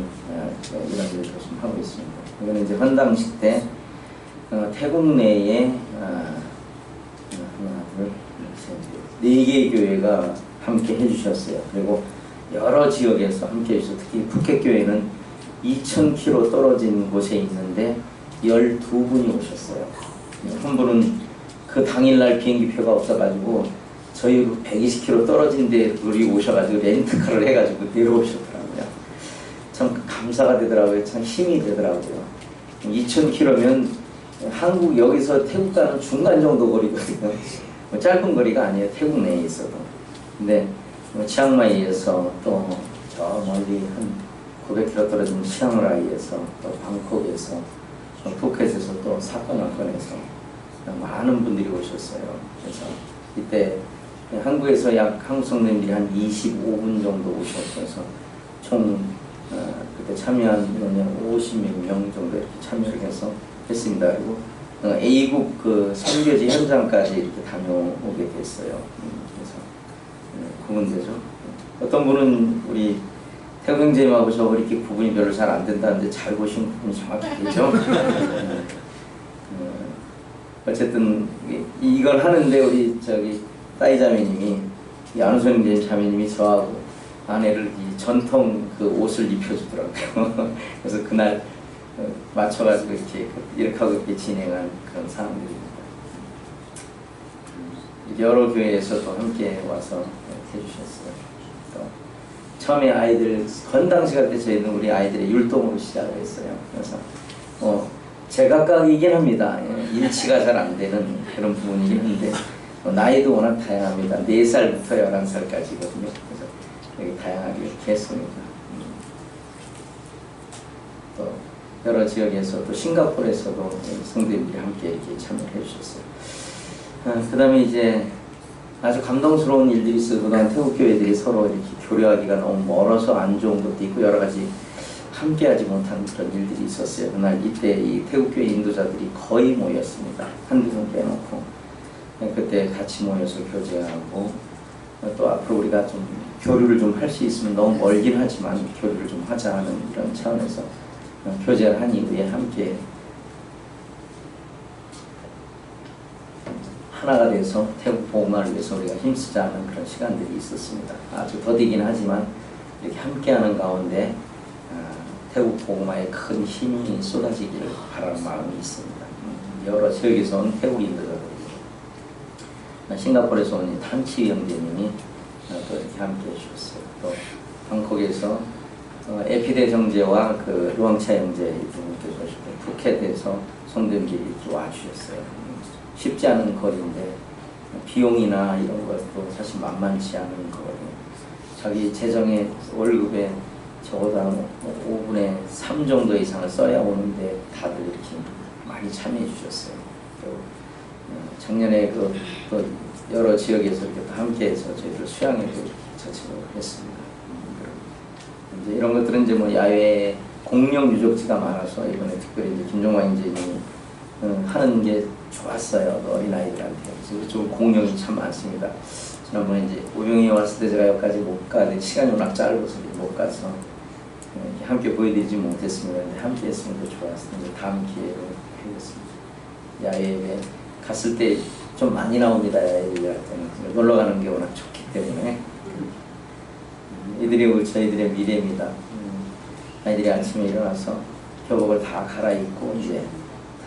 이런 일을 좀 하고 있습니다. 이거는 이제 헌당식 때 태국 내에 하나, 둘, 셋, 4개의 교회가 함께 해주셨어요. 그리고 여러 지역에서 함께 해주셔서 특히 푸켓 교회는 2,000km 떨어진 곳에 있는데 12분이 오셨어요. 한 분은 그 당일날 비행기표가 없어가지고 저희 120km 떨어진 데 우리 오셔가지고 렌트카를 해가지고 내려오셨더라고요. 참 감사가 되더라고요. 참 힘이 되더라고요. 2,000km면 한국 여기서 태국 가는 중간 정도 거리거든요. 짧은 거리가 아니에요. 태국 내에 있어도. 근데 치앙마이에서 또 저 멀리 한 900km 떨어진 치앙라이에서 또 방콕에서 또 푸켓에서 또 사건에서 많은 분들이 오셨어요. 그래서 이때 한국에서 한국 성도님들이 한 25분 정도 오셔서 총 그때 참여한 인원이 50몇 명 정도 이렇게 참여를 해서 했습니다. 그리고 A국 그 선교지 현장까지 이렇게 다녀오게 됐어요. 그래서 그 문제죠. 어떤 분은 우리 태국 형제님하고 저 이렇게 구분이 별로 잘 안 된다는데 잘 보신 구분이 정확하겠죠. 어쨌든 이걸 하는데 우리 저기 따이 자매님이 안우선 자매님이 저하고 아내를 이 전통 그 옷을 입혀주더라고요. 그래서 그날 맞춰가지고 이렇게 하고 이렇게 진행한 그런 상황들입니다. 여러 교회에서도 함께 와서 해주셨어요. 또 처음에 아이들 건당식 할 때 저희는 우리 아이들의 율동으로 시작을 했어요. 그래서 제각각이긴 합니다. 일치가 잘 안 되는 그런 부분이긴 한데 나이도 워낙 다양합니다. 4살부터 11살까지거든요. 그래서 여기 다양하게 이렇게 했습니다. 또 여러 지역에서 또 싱가포르에서도 성도님들이 함께 이렇게 참여를 해주셨어요. 그 다음에 이제 아주 감동스러운 일들이 있어요. 그동안 태국 교회들이 서로 이렇게 교류하기가 너무 멀어서 안 좋은 것도 있고 여러 가지 함께하지 못한 그런 일들이 있었어요. 그날 이때 이 태국 교회 인도자들이 거의 모였습니다. 한두 명 빼놓고 그때 같이 모여서 교제하고 또 앞으로 우리가 좀 교류를 좀 할 수 있으면 너무 멀긴 하지만 교류를 좀 하자 하는 이런 차원에서 교제를 한 이후에 함께 하나가 돼서 태국 복음화를 위해서 우리가 힘쓰자 하는 그런 시간들이 있었습니다. 아주 더디긴 하지만 이렇게 함께하는 가운데 태국 복음화에 큰 힘이 쏟아지기를 바라는 마음이 있습니다. 여러 지역에서 온 태국 인도자들이 싱가포르에서 온 탄치 형제님이 또 이렇게 함께 해주셨어요. 또 방콕에서 에피데 형제와 그 루앙차 형제 이분께서 오셨고 푸켓에서 성도님들이 이렇게 와주셨어요. 쉽지 않은 거리인데 비용이나 이런 것도 사실 만만치 않은 거거든요. 자기 재정의 월급에 적어도 한 5분의 3 정도 이상을 써야 오는데 다들 이렇게 많이 참여해 주셨어요. 또 작년에 그 여러 지역에서 이렇게 또 함께해서 저희들 수양회를 자체로 했습니다. 이제 이런 것들은 이제 뭐 야외 공영 유적지가 많아서 이번에 특별히 이제 김종환 인재님이 하는 게 좋았어요. 어린아이들한테. 그래서 좀 공연이 참 많습니다. 지난번에 이제 오병이에 왔을 때 제가 여기까지 못 가는데 시간이 워낙 짧아서 못 가서 이렇게 함께 보여드리지 못했습니다. 근데 함께 했으면 더 좋았을 텐데 다음 기회로 하겠습니다. 야외에 갔을 때 좀 많이 나옵니다. 야외를 할 때는. 놀러 가는 게 워낙 좋기 때문에 이들이 저희들의 미래입니다. 아이들이 아침에 일어나서 교복을 다 갈아입고 이제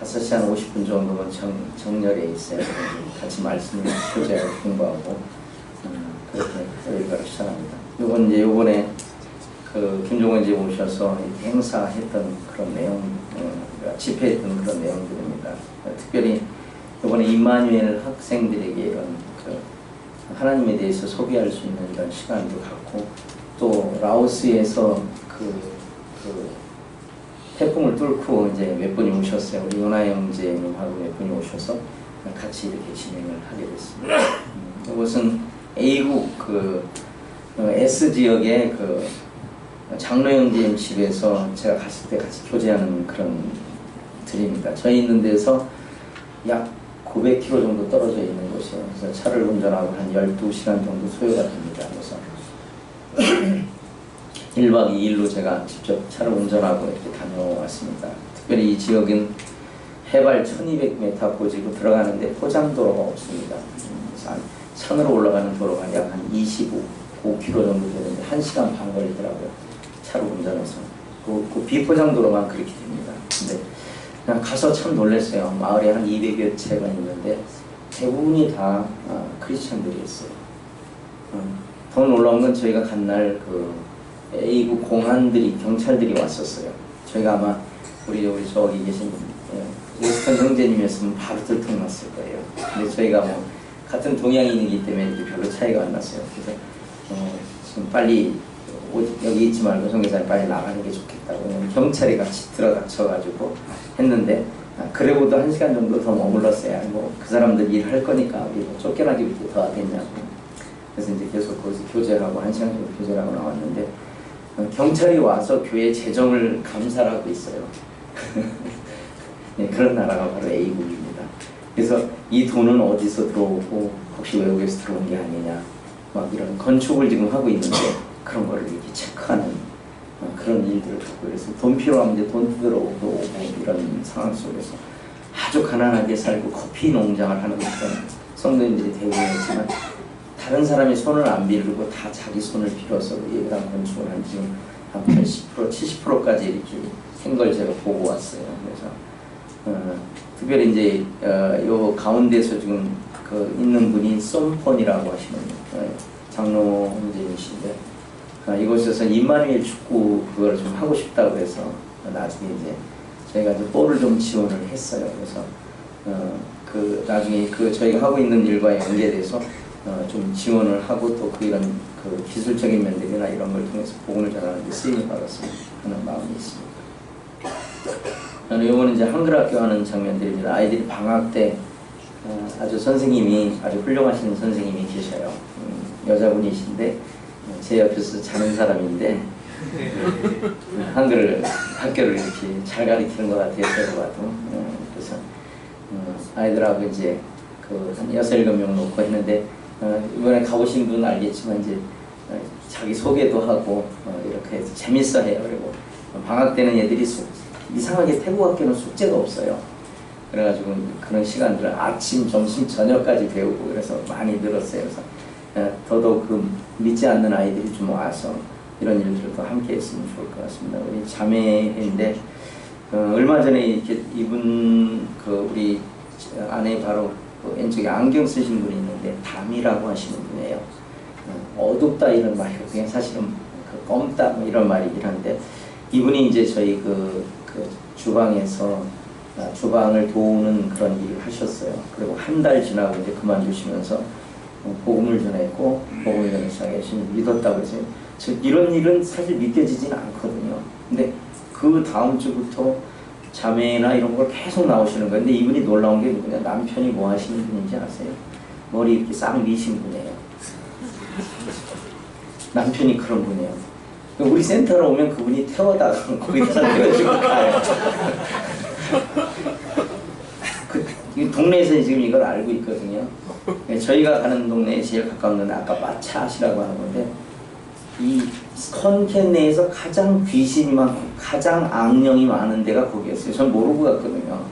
5시 한 50분 정도면 정렬에 있어요. 같이 말씀을 교재하고 공부하고 그렇게 여기가 시작합니다. 요번에 그 김종원 이제 오셔서 행사했던 그런 내용, 집회했던 그런 내용들입니다. 특별히 요번에 임마누엘 학생들에게 이런 그 하나님에 대해서 소개할 수 있는 이런 시간도 갖고 또 라오스에서 그 태풍을 뚫고 이제 몇 분이 오셨어요. 우리 요나 형제님하고 몇 분이 오셔서 같이 이렇게 진행을 하게 됐습니다. 이것은 A국 그 S 지역의 그 장로 형제님 집에서 제가 갔을 때 같이 교제하는 그런 들입니다. 저희 있는 데서 약 900km 정도 떨어져 있는 곳이에요. 그래서 차를 운전하고 한 12시간 정도 소요가 됩니다. 그래서 1박 2일로 제가 직접 차를 운전하고 이렇게 다녀왔습니다. 특별히 이 지역은 해발 1200m 고지로 들어가는데 포장도로가 없습니다. 그래서 산으로 올라가는 도로가 약 한 25km 정도 되는데 1시간 반 걸리더라고요. 차로 운전해서. 그 비포장도로만 그렇게 됩니다. 근데 그냥 가서 참 놀랐어요. 마을에 한 200여 채가 있는데 대부분이 다 크리스천들이었어요. 더 놀라운 건 저희가 간 날 그 A국 공안들이 경찰들이 왔었어요. 저희가 아마 우리 저기 계신 웨스턴 형제님이었으면 바로 들통났을 거예요. 근데 저희가 뭐 같은 동양인이기 때문에 이렇게 별로 차이가 안 났어요. 그래서 지금 빨리 여기 있지 말고 성교사님 빨리 나가는 게 좋겠다고 경찰이 같이 들어닥쳐가지고 했는데 그래도 1시간 정도 더 머물렀어요. 뭐 그 사람들 일할 거니까 우리 뭐 쫓겨나기 위해 더 하겠냐고. 그래서 이제 계속 거기서 교제하고 1시간 정도 교제를 하고 나왔는데 경찰이 와서 교회 재정을 감사를 하고 있어요. 네, 그런 나라가 바로 A국입니다. 그래서 이 돈은 어디서 들어오고 혹시 외국에서 들어온 게 아니냐 막 이런 건축을 지금 하고 있는데 그런 거를 이렇게 체크하는 그런 일들을 하고 그래서 돈 필요하면 이제 돈 들어오고 이런 상황 속에서 아주 가난하게 살고 커피 농장을 하는 그런 성도님들이 대부분이지만 다른 사람이 손을 안 빌고 다 자기 손을 빌어서 예배당 건축을 한 지금 한 80%, 70%까지 이렇게 한 걸 제가 보고 왔어요. 그래서 특별히 이제 요 가운데서 지금 그 있는 분이 썸폰이라고 하시는 장로 형제이신데 이곳에서 임마누엘 축구 그걸 좀 하고 싶다고 해서 나중에 이제 저희가 이제 볼을 좀 지원을 했어요. 그래서 그 나중에 그 저희가 하고 있는 일과 연계돼서 좀 지원을 하고 또 이런 그 기술적인 면들이나 이런 걸 통해서 복음을 전하는 데 쓰임을 받았으면 하는 마음이 있습니다. 저는 이거는 이제 한글 학교 하는 장면들입니다. 아이들이 방학 때 아주 선생님이 아주 훌륭하신 선생님이 계셔요. 여자분이신데 제 옆에서 자는 사람인데 한글 학교를 이렇게 잘 가르치는 것 같아요. 제가 봐도. 그래서 아이들하고 이제 한 6, 7명 놓고 했는데 이번에 가보신 분은 알겠지만 이제 자기 소개도 하고 이렇게 해서 재밌어 해요. 그리고 방학 때는 애들이 이상하게 태국 학교는 숙제가 없어요. 그래가지고 그런 시간들을 아침, 점심, 저녁까지 배우고 그래서 많이 늘었어요. 그래서 더더욱 그 믿지 않는 아이들이 좀 와서 이런 일들도 함께 했으면 좋을 것 같습니다. 우리 자매인데 얼마 전에 이렇게 이분 우리 아내 바로 왼쪽에 안경 쓰신 분이 있는데 담이라고 하시는 분이에요. 어둡다 이런 말이고 그냥 사실은 검다 뭐 이런 말이긴 한데 이분이 이제 저희 그 주방에서 주방을 도우는 그런 일을 하셨어요. 그리고 한 달 지나고 이제 그만두시면서 복음을 전했고 복음을 전하기 시작하시면 믿었다고 해서 이런 일은 사실 믿겨지진 않거든요. 근데 그 다음 주부터 자매나 이런 걸 계속 나오시는 거예요. 근데 이분이 놀라운 게 누구냐? 남편이 뭐 하시는 분인지 아세요? 머리 이렇게 싹 미신 분이에요. 남편이 그런 분이에요. 우리 센터로 오면 그분이 태워다가 거기다 태워주고 가요. 이 동네에서 지금 이걸 알고 있거든요. 저희가 가는 동네에 제일 가까운 데는 아까 마차시라고 하는 건데, 이 컨켄 내에서 가장 귀신이 많고 가장 악령이 많은 데가 거기였어요. 전 모르고 갔거든요.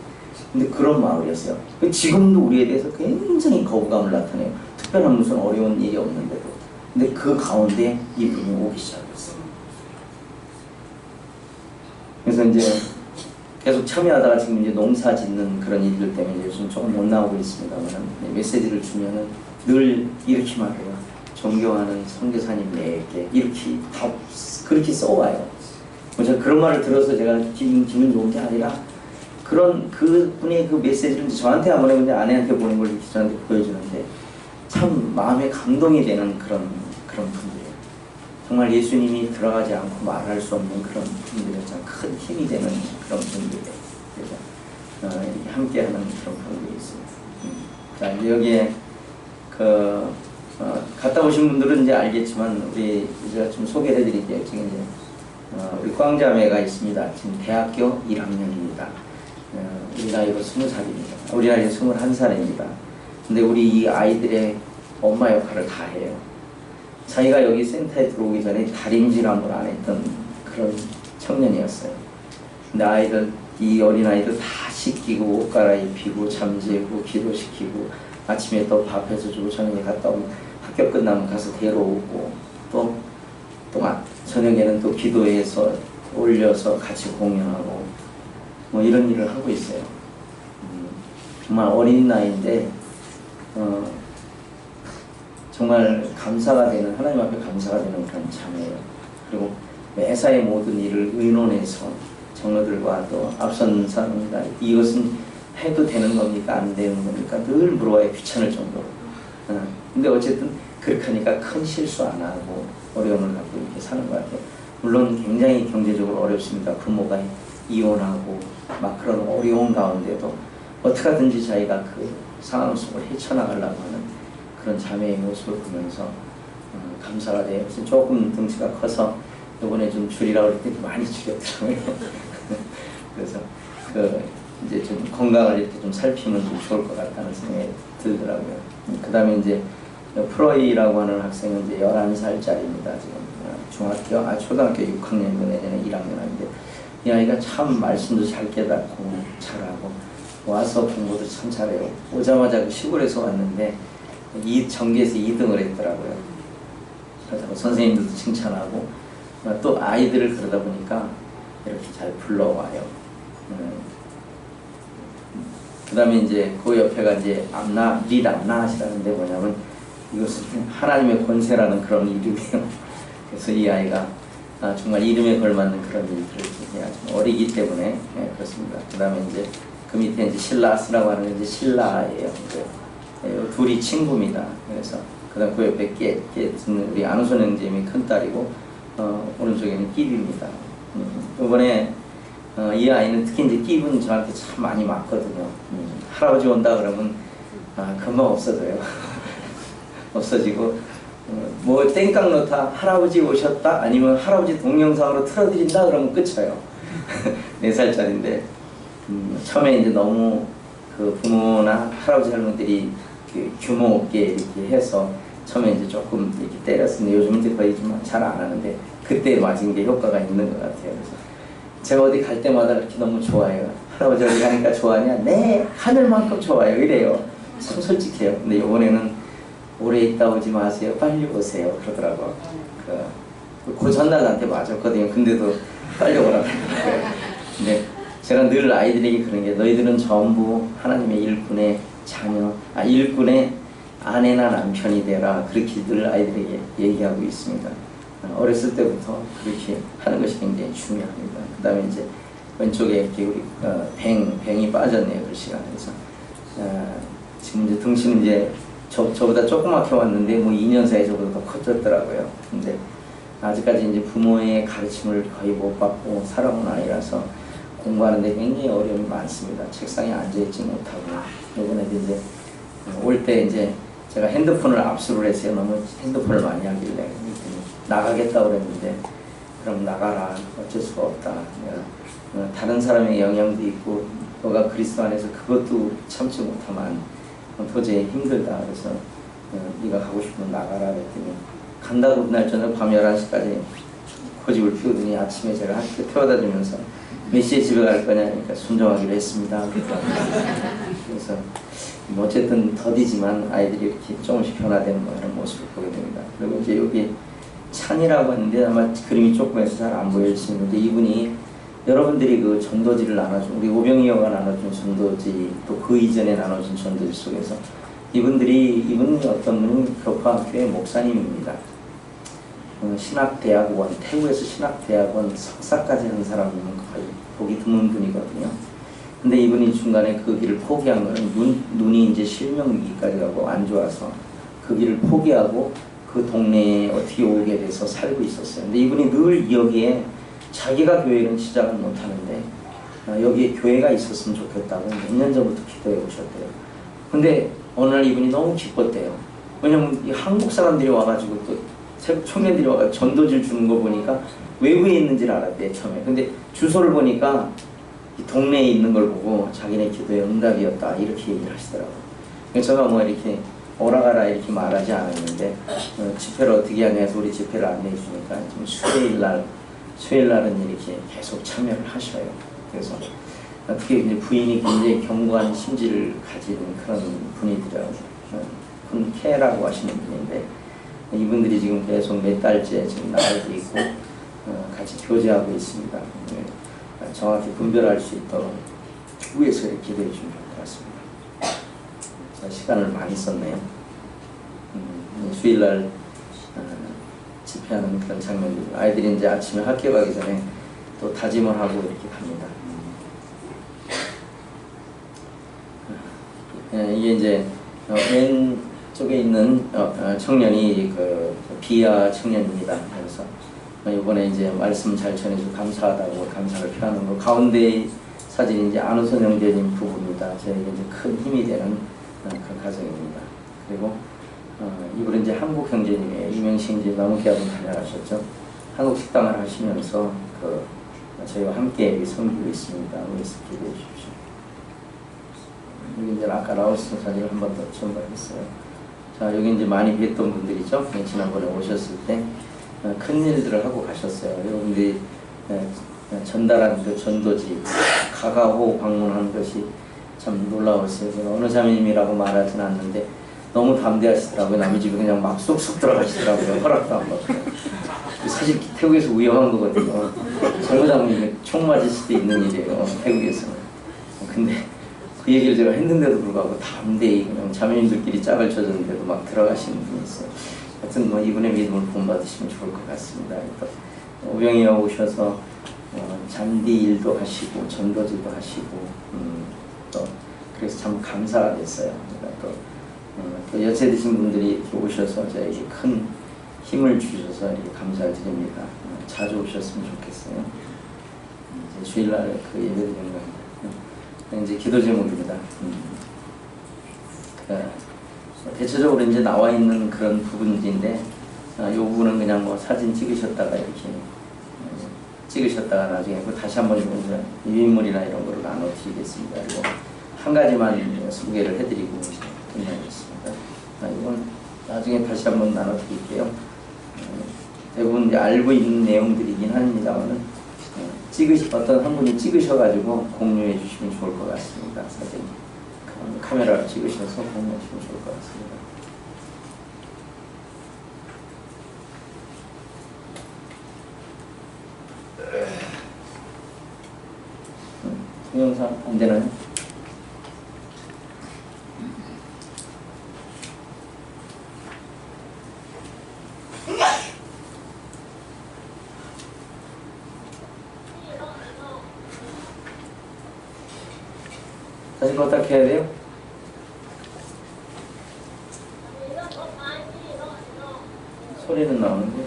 근데 그런 마을이었어요. 지금도 우리에 대해서 굉장히 거부감을 나타내요. 특별한 무슨 어려운 일이 없는데도. 근데 그 가운데 이분이 오기 시작했어요. 그래서 이제 계속 참여하다가 지금 이제 농사 짓는 그런 일들 때문에 이제 요즘 조금 못 나오고 있습니다만, 메시지를 주면은 늘 이렇게 말해요. 존경하는 선교사님에게 이렇게 다 그렇게 써와요. 제가 그런 말을 들어서 제가 기분 좋은 게 아니라, 그런 그분의 그 메시지를 저한테 안 보내고 이제 아내한테 보는 걸 이렇게 저한테 보여주는데, 참 마음에 감동이 되는 그런 분들이에요. 정말 예수님이 들어가지 않고 말할 수 없는 그런 분들이 참 큰 힘이 되는 그런 분들이에요. 그래서 함께하는 그런 분들이 있습니다. 자, 이제 여기에 갔다 오신 분들은 이제 알겠지만, 제가 좀 소개를 해드릴게요. 지금 이제 우리 꽝자매가 있습니다. 지금 대학교 1학년입니다. 우리 나이로 20살입니다. 우리 나이로 21살입니다. 근데 우리 이 아이들의 엄마 역할을 다 해요. 자기가 여기 센터에 들어오기 전에 다림질 한번 안 했던 그런 청년이었어요. 근데 이 어린아이들 다 씻기고 옷 갈아입히고 잠재우고 기도시키고, 아침에 또 밥 해서 주고, 저녁에 갔다 오면 학교 끝나면 가서 데려오고, 또 저녁에는 또 기도해서 올려서 같이 공연하고, 뭐 이런 일을 하고 있어요. 정말 어린 나이인데 정말 감사가 되는, 하나님 앞에 감사가 되는 그런 자매예요. 그리고 매사의 모든 일을 의논해서 장로들과 또 앞선 사람입니다. 이것은 해도 되는 겁니까? 안 되는 겁니까? 늘 물어봐야 귀찮을 정도로. 근데 어쨌든 그렇게 하니까 큰 실수 안 하고 어려움을 갖고 이렇게 사는 것 같아요. 물론 굉장히 경제적으로 어렵습니다. 부모가 이혼하고 막 그런 어려운 가운데도 어떻게 하든지 자기가 그 상황 속을 헤쳐나가려고 하는 그런 자매의 모습을 보면서 감사가 돼요. 그래서 조금 덩치가 커서 이번에 좀 줄이라고 했더니 많이 줄였더라고요. 그래서 이제 좀 건강을 이렇게 좀 살피면 좀 좋을 것 같다는 생각이 들더라고요. 그 다음에 이제 프로이라고 하는 학생은 이제 11살짜리입니다. 지금 초등학교 6학년이고 내년에 1학년인데, 이 아이가 참 말씀도 잘 깨닫고 잘하고 와서 공부도 참 잘해요. 오자마자 시골에서 왔는데 전교에서 2등을 했더라고요. 그래서 선생님들도 칭찬하고, 또 아이들을 그러다 보니까 이렇게 잘 불러와요. 그 다음에 이제 그 옆에가 이제 리람나시라는데 뭐냐면, 이것은 하나님의 권세라는 그런 이름이에요. 그래서 이 아이가 정말 이름에 걸맞는 그런 일들을 해야 좀 어리기 때문에 그렇습니다. 그 다음에 이제 그 밑에 이제 실라스라고 하는 이제 신라예요. 둘이 친구입니다. 그래서 그다음 그 옆에 깨는 우리 안우선 형제님이 큰 딸이고, 오른쪽에는 끼비입니다. 이번에 이 아이는 특히 이제 끼비는 저한테 참 많이 맞거든요. 할아버지 온다 그러면 금방 없어져요. 없어지고, 뭐 땡깡 놓다 할아버지 오셨다 아니면 할아버지 동영상으로 틀어드린다 그러면 끝쳐요. 4살짜리인데 처음에 이제 너무 그 부모나 할아버지 할머니들이 그 규모 없게 이렇게 해서 처음에 이제 조금 이렇게 때렸는데, 요즘은 이제 거의 좀 잘 안 하는데 그때 맞은 게 효과가 있는 것 같아요. 그래서 제가 어디 갈 때마다 이렇게 너무 좋아해요. 할아버지 어디 가니까 좋아하냐? 네, 하늘만큼 좋아요. 이래요. 참 솔직해요. 근데 이번에는 오래 있다 오지 마세요. 빨리 오세요. 그러더라고. 그 전날 나한테 맞았거든요. 근데도 빨리 오라고. 근데 제가 늘 아이들에게 그런 게, 너희들은 전부 하나님의 일꾼의 자녀, 일꾼의 아내나 남편이 되라. 그렇게 늘 아이들에게 얘기하고 있습니다. 어렸을 때부터 그렇게 하는 것이 굉장히 중요합니다. 그 다음에 이제 왼쪽에 이렇게 우리 뱅이 빠졌네요. 글씨가. 그래서 지금 이제 등치는 이제 저보다 조그맣게 왔는데 뭐 2년 사이에 저보다 더 커졌더라고요. 근데 아직까지 이제 부모의 가르침을 거의 못 받고 살아온 아이라서 공부하는데 굉장히 어려움이 많습니다. 책상에 앉아있지 못하고, 이번에도 이제 올 때 이제 제가 핸드폰을 압수를 했어요. 너무 핸드폰을 많이 하길래. 그랬더니 나가겠다고 그랬는데 그럼 나가라. 어쩔 수가 없다. 내가 다른 사람의 영향도 있고 너가 그리스도 안에서 그것도 참지 못하면 도저히 힘들다. 그래서 네가 가고 싶으면 나가라 그랬더니 간다고 그날 저녁 밤 11시까지 고집을 피우더니 아침에 제가 학교 태워다 주면서 몇 시에 집에 갈 거냐 그러니까 순종하기로 했습니다. 그래서 뭐 어쨌든 더디지만 아이들이 이렇게 조금씩 변화되는 뭐 이런 모습을 보게 됩니다. 그리고 이제 여기 찬이라고 하는데 아마 그림이 조금해서 잘 안 보일 수 있는데 이분이 여러분들이 그 전도지를 나눠준 우리 오병이어가 나눠준 전도지 또 그 이전에 나눠준 전도지 속에서 이분이 어떤 분이 교파학교의 목사님입니다. 신학대학원 태국에서 신학대학원 석사까지 한 사람은 거의 보기 드문 분이거든요. 근데 이분이 중간에 그 길을 포기한 거는 눈이 이제 실명위기까지 가고 안 좋아서 그 길을 포기하고 그 동네에 어떻게 오게 돼서 살고 있었어요. 근데 이분이 늘 여기에 자기가 교회는 시작을 못하는데 여기에 교회가 있었으면 좋겠다고 몇 년 전부터 기도해 오셨대요. 근데 어느 날 이분이 너무 기뻤대요. 왜냐면 이 한국 사람들이 와가지고 또 청년들이 와가지고 전도지를 주는 거 보니까 외부에 있는지를 알았대요 처음에. 근데 주소를 보니까 이 동네에 있는 걸 보고 자기네 기도의 응답이었다 이렇게 얘기를 하시더라고요. 그래서 제가 뭐 이렇게 오라가라 이렇게 말하지 않았는데 집회를 어떻게 하냐 해서 우리 집회를 안내해 주니까 좀 수요일날은 이렇게 계속 참여를 하셔요. 그래서 어떻게 이제 부인이 굉장히 견고한 심지를 가진 그런 분이더라고요. 큰 캐라고 하시는 분인데 이분들이 지금 계속 몇 달째 지금 나가고 있고 같이 교제하고 있습니다. 정확히 분별할 수 있도록 위에서 이렇게 기도해 주면 좋을 것 같습니다. 자, 시간을 많이 썼네요. 수요일날 집회하는 그런 장면들. 아이들이 이제 아침에 학교 가기 전에 또 다짐을 하고 이렇게 갑니다. 이게 이제 왼쪽에 있는 청년이 그 비아 청년입니다. 그래서 이번에 이제 말씀 잘 전해주고 감사하다고 감사를 표하는 거. 가운데 사진이 이제 안우선 형제님 부부입니다. 저에게 이제 큰 힘이 되는 그 가정입니다. 그리고 이분은 이제 한국 형제님이에요. 이명식 형제님 남은교회학원 다녀가셨죠. 한국 식당을 하시면서 저희와 함께 섬기고 있습니다. 우리서 기도해 주십시오. 여기 이제 아까 라오스 사진을 한 번 더 첨부했어요. 자, 여기 이제 많이 뵀던 분들이죠. 지난번에 오셨을 때 큰 일들을 하고 가셨어요. 여러분들이 전달한 그 전도지 가가호 방문한 것이 참 놀라웠어요. 제가 어느 자매님이라고 말하진 않는데 너무 담대하시더라고요. 남의 집에 그냥 막 쏙쏙 들어가시더라고요. 허락도 안 받고. 사실 태국에서 위험한 거거든요. 잘못하면 총 맞을 수도 있는 일이에요. 태국에서는. 근데 그 얘기를 제가 했는데도 불구하고 담대히 그냥 자매님들끼리 짝을 져줬는데도 막 들어가시는 분이 있어요. 하여튼 뭐 이분의 믿음을 본받으시면 좋을 것 같습니다. 또 오병이어 오셔서 잔디 일도 하시고 전도지도 하시고 또 그래서 참 감사가 됐어요. 그러니까 또 연세 드신 분들이 이렇게 오셔서 저에게 큰 힘을 주셔서 이렇게 감사를 드립니다. 자주 오셨으면 좋겠어요. 이제 주일날 그 예배 드리는 겁니다. 이제 기도 제목입니다. 대체적으로 이제 나와 있는 그런 부분인데 이 부분은 그냥 뭐 사진 찍으셨다가 이렇게 찍으셨다가 나중에 다시 한번 이제 유인물이나 이런 거를 나눠드리겠습니다. 그리고 한 가지만 소개를 해드리고 끝내겠습니다. 이건 나중에 다시 한번 나눠드릴게요. 대부분 이제 알고 있는 내용들이긴 합니다만은 어떤 한 분이 찍으셔가지고 공유해 주시면 좋을 것 같습니다. 사진 카메라로 찍으셔서 공유해 주시면 좋을 것 같습니다. 동영상 안 되나요? 다시 어떻게 해야 돼요? 소리는 나오는데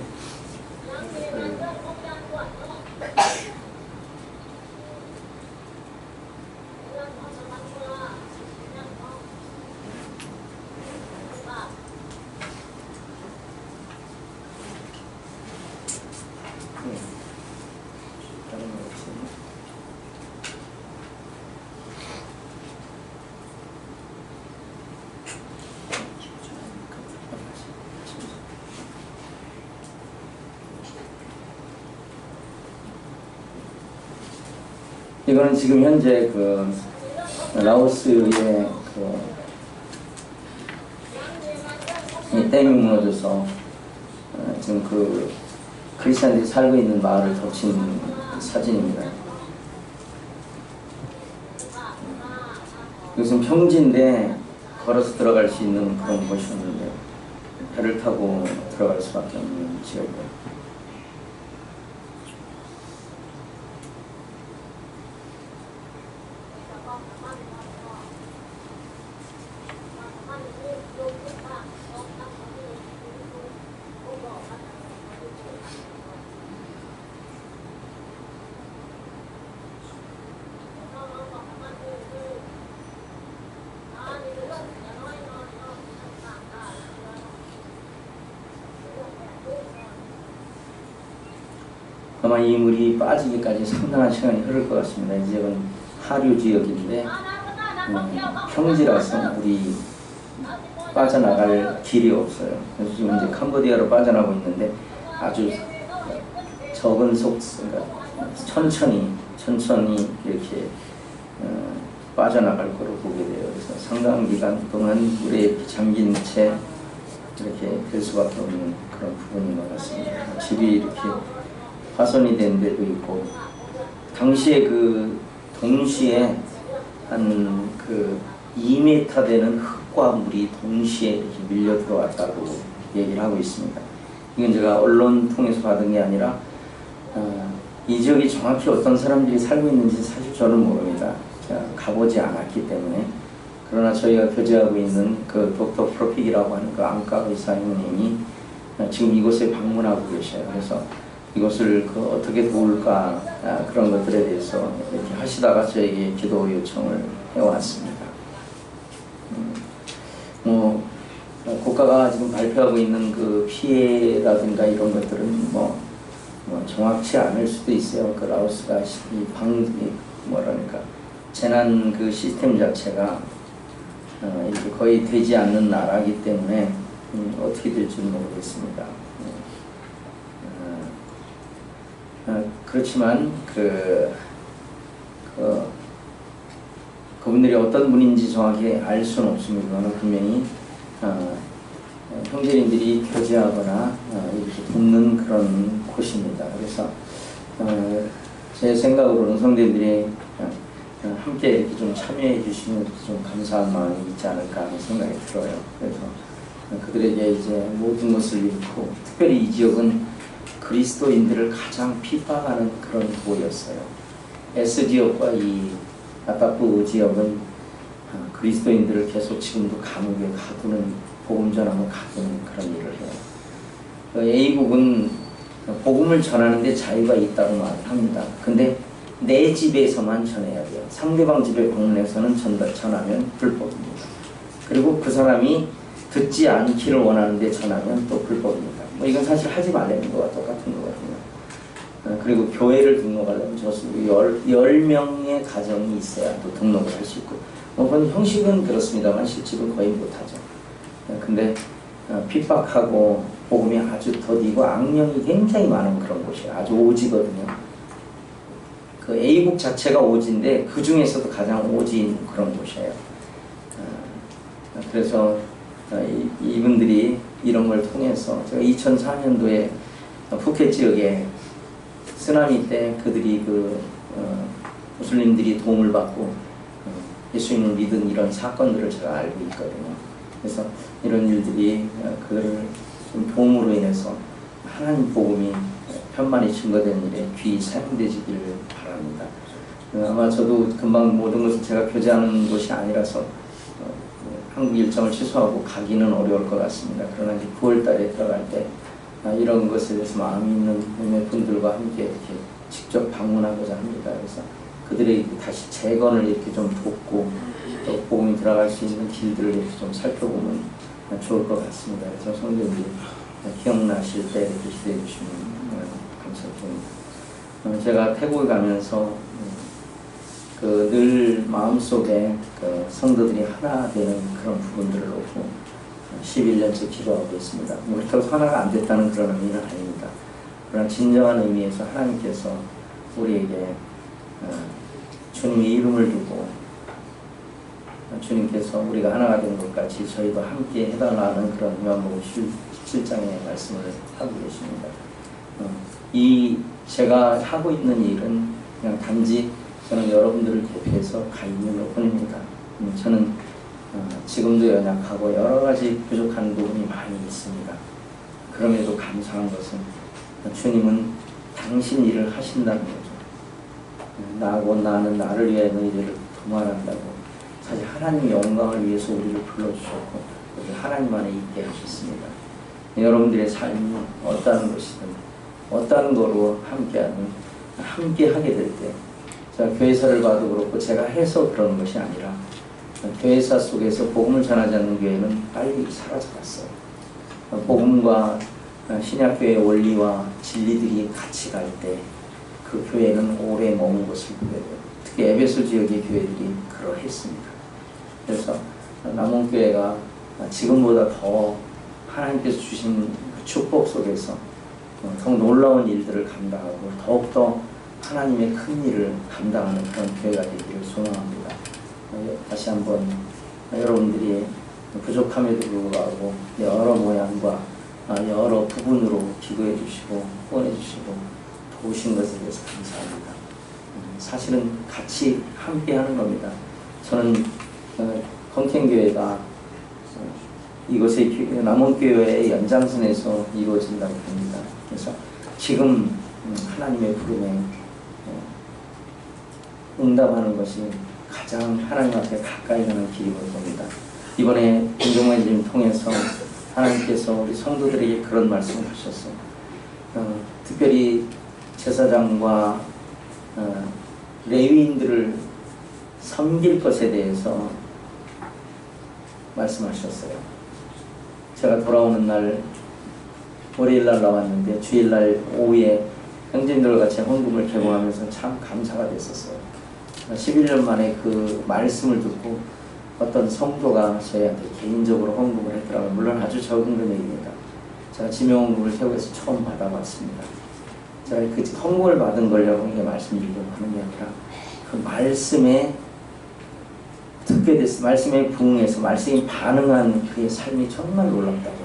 이거는 지금 현재 그 라오스의 이 댐이 무너져서 지금 그 크리스천들이 살고 있는 마을을 덮친 사진입니다. 이것은 평지인데 걸어서 들어갈 수 있는 그런 곳이었는데 배를 타고 들어갈 수밖에 없는 지역이에요. 아마 이 물이 빠지기까지 상당한 시간이 흐를 것 같습니다. 이 지역은 하류 지역인데 평지라서 물이 빠져나갈 길이 없어요. 그래서 지금 이제 캄보디아로 빠져나가고 있는데 아주 적은 속도가 천천히 이렇게 빠져나갈 거로 보게 돼요. 그래서 상당한 기간 동안 물에 잠긴 채 이렇게 될 수밖에 없는 그런 부분인 것 같습니다. 집이 이렇게 파손이 된 데도 있고, 당시에 그 동시에 한 그 2m 되는 흙과 물이 동시에 이렇게 밀려 들어왔다고 얘기를 하고 있습니다. 이건 제가 언론 통해서 받은 게 아니라 이 지역이 정확히 어떤 사람들이 살고 있는지 사실 저는 모릅니다. 제가 가보지 않았기 때문에. 그러나 저희가 교제하고 있는 그 닥터 프로픽이라고 하는 그 안과 의사 형님이 지금 이곳에 방문하고 계셔요. 그래서 이것을 어떻게 도울까 그런 것들에 대해서 이렇게 하시다가 저에게 기도 요청을 해왔습니다. 국가가 지금 발표하고 있는 그 피해라든가 이런 것들은 정확치 않을 수도 있어요. 그 라오스가 뭐랄까 재난 그 시스템 자체가 이렇게 거의 되지 않는 나라이기 때문에 어떻게 될지는 모르겠습니다. 그렇지만 그분들이 어떤 분인지 정확히 알 수는 없습니다만 분명히 형제님들이 교제하거나 이렇게 돕는 그런 곳입니다. 그래서 제 생각으로는 성도님들이 함께 이렇게 좀 참여해 주시면 좀 감사한 마음이 있지 않을까 하는 생각이 들어요. 그래서 그들에게 이제 모든 것을 잃고, 특별히 이 지역은 그리스도인들을 가장 핍박하는 그런 도였어요. S지역과 이 아타프 지역은 그리스도인들을 계속 지금도 감옥에 가두는, 복음 전하고 가두는 그런 일을 해요. A국은 복음을 전하는데 자유가 있다고 말합니다. 근데 내 집에서만 전해야 돼요. 상대방 집에 방문해서는 전하면 불법입니다. 그리고 그 사람이 듣지 않기를 원하는데 전하면 또 불법입니다. 이건 사실 하지 말라는 거와 똑같은 거거든요. 그리고 교회를 등록하려면 좋습니다. 10명의 가정이 있어야 또 등록을 할 수 있고, 그건 형식은 그렇습니다만 실질은 거의 못하죠. 근데 핍박하고 복음이 아주 더디고 악령이 굉장히 많은 그런 곳이에요. 아주 오지거든요. 그 A국 자체가 오지인데 그 중에서도 가장 오지인 그런 곳이에요. 그래서 이분들이 이런 걸 통해서, 제가 2004년도에 푸켓 지역에 쓰나미 때 그들이 무슬림들이 도움을 받고 예수님을 믿은 이런 사건들을 제가 알고 있거든요. 그래서 이런 일들이 그거를 좀 도움으로 인해서 하나님 복음이 편만이 증거된 일에 귀히 사용되시기를 바랍니다. 아마 저도 금방 모든 것을 제가 교제하는 곳이 아니라서 한국 일정을 취소하고 가기는 어려울 것 같습니다. 그러나 이제 9월 달에 들어갈 때 이런 것에 대해서 마음이 있는 몇몇 분들과 함께 이렇게 직접 방문하고자 합니다. 그래서 그들의 다시 재건을 이렇게 좀 돕고 또 복음이 들어갈 수 있는 길들을 이렇게 좀 살펴보면 좋을 것 같습니다. 그래서 성도님들이 기억나실 때 이렇게 기도해 주시면 감사드립니다. 제가 태국에 가면서 늘 마음속에 성도들이 하나 되는 그런 부분들을 놓고 11년째 기도하고 있습니다. 그렇다고 하나가 안 됐다는 그런 의미는 아닙니다. 그러나 진정한 의미에서 하나님께서 우리에게 주님의 이름을 두고 주님께서 우리가 하나가 된 것 같이 저희도 함께 해달라는 그런 요한복음 17장의 말씀을 하고 계십니다. 이 제가 하고 있는 일은 그냥 단지 저는 여러분들을 대표해서 가 있는 것뿐입니다. 저는 지금도 연약하고 여러 가지 부족한 부분이 많이 있습니다. 그럼에도 감사한 것은 주님은 당신 일을 하신다는 거죠. 나하고 나는 나를 위해 너희들을 도말한다고. 사실 하나님의 영광을 위해서 우리를 불러주셨고 우리 하나님 안에 있게 하셨습니다. 여러분들의 삶이 어떠한 것이든 어떠한 거로 함께 하게 될 때 제가 교회사를 봐도 그렇고 제가 해서 그런 것이 아니라 교회사 속에서 복음을 전하지 않는 교회는 빨리 사라져갔어요. 복음과 신약교회의 원리와 진리들이 같이 갈 때 그 교회는 오래 머문 것을 보게 돼요. 특히 에베소 지역의 교회들이 그러했습니다. 그래서 남원교회가 지금보다 더 하나님께서 주신 그 축복 속에서 더 놀라운 일들을 감당하고 더욱더 하나님의 큰 일을 감당하는 그런 교회가 되기를 소망합니다. 다시 한번 여러분들이 부족함에도 불구하고 여러 모양과 여러 부분으로 기도해 주시고 후원해 주시고 도우신 것에 대해서 감사합니다. 사실은 같이 함께 하는 겁니다. 저는 건캔교회가 이곳의 남원교회의 연장선에서 이루어진다고 봅니다. 그래서 지금 하나님의 부름에 응답하는 것이 가장 하나님 앞에 가까이 가는 길임을 봅니다. 이번에 김종환님 통해서 하나님께서 우리 성도들에게 그런 말씀을 하셨어요. 특별히 제사장과 레위인들을 섬길 것에 대해서 말씀하셨어요. 제가 돌아오는 날 월요일날 나왔는데 주일날 오후에 형제님들과 같이 헌금을 개봉하면서 참 감사가 됐었어요. 11년 만에 그 말씀을 듣고 어떤 성도가 저희한테 개인적으로 헌금을 했더라고요. 물론 아주 적은 금액입니다. 제가 지명헌금을 태국에서 처음 받아봤습니다. 제가 그 헌금을 받은 걸로 이게 말씀드리려고 하는 게 아니라 그 말씀에 듣게 됐어. 말씀에 부응해서 말씀에 반응한 그의 삶이 정말 놀랍다고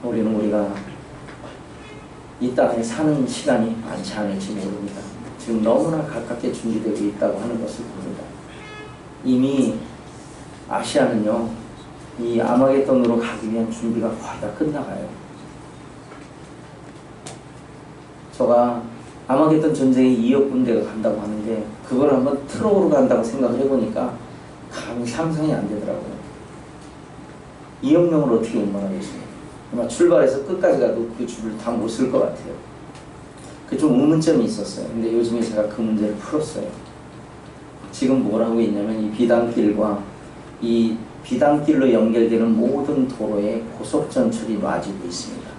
하는 거예요. 우리가 이 땅에 사는 시간이 많지 않을지 모릅니다. 지금 너무나 가깝게 준비되고 있다고 하는 것을 봅니다. 이미 아시아는요, 이 아마겟돈으로 가기 위한 준비가 거의 다 끝나가요. 제가 아마겟돈 전쟁에 2억 군대가 간다고 하는데 그걸 한번 트럭으로 간다고 생각을 해보니까 감히 상상이 안 되더라고요. 2억 명을 어떻게 운반하겠습니까? 아마 출발해서 끝까지 가도 그 줄을 다 못 쓸 것 같아요. 그 좀 의문점이 있었어요. 근데 요즘에 제가 그 문제를 풀었어요. 지금 뭘 하고 있냐면 이 비단길과 이 비단길로 연결되는 모든 도로에 고속전철이 놔지고 있습니다.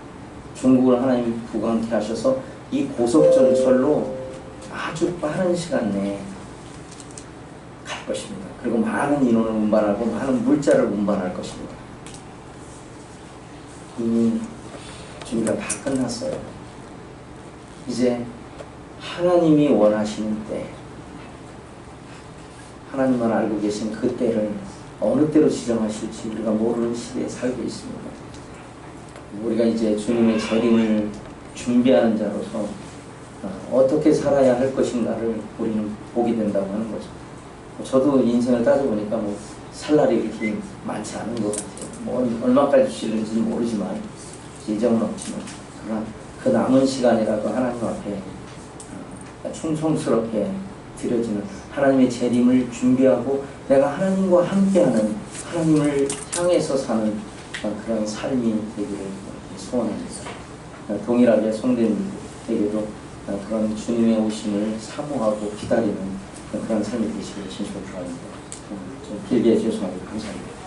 중국을 하나님 부강케 하셔서 이 고속전철로 아주 빠른 시간 내에 갈 것입니다. 그리고 많은 인원을 운반하고 많은 물자를 운반할 것입니다. 이미 준비가 다 끝났어요. 이제 하나님이 원하시는 때, 하나님만 알고 계신 그 때를 어느 때로 지정하실지 우리가 모르는 시대에 살고 있습니다. 우리가 이제 주님의 재림을 준비하는 자로서 어떻게 살아야 할 것인가를 우리는 보게 된다고 하는 거죠. 저도 인생을 따져보니까 살 날이 그렇게 많지 않은 것 같아요. 얼마까지 주실는지는 모르지만 예정은 없지만 그러나 그 남은 시간이라도 하나님 앞에 충성스럽게 드려지는 하나님의 재림을 준비하고 내가 하나님과 함께하는, 하나님을 향해서 사는 그런 삶이 되기를 소원합니다. 동일하게 성도님에게도 그런 주님의 오심을 사모하고 기다리는 그런 삶이 되시길 진심으로 바랍니다. 좀 길게 해주셔서 감사합니다.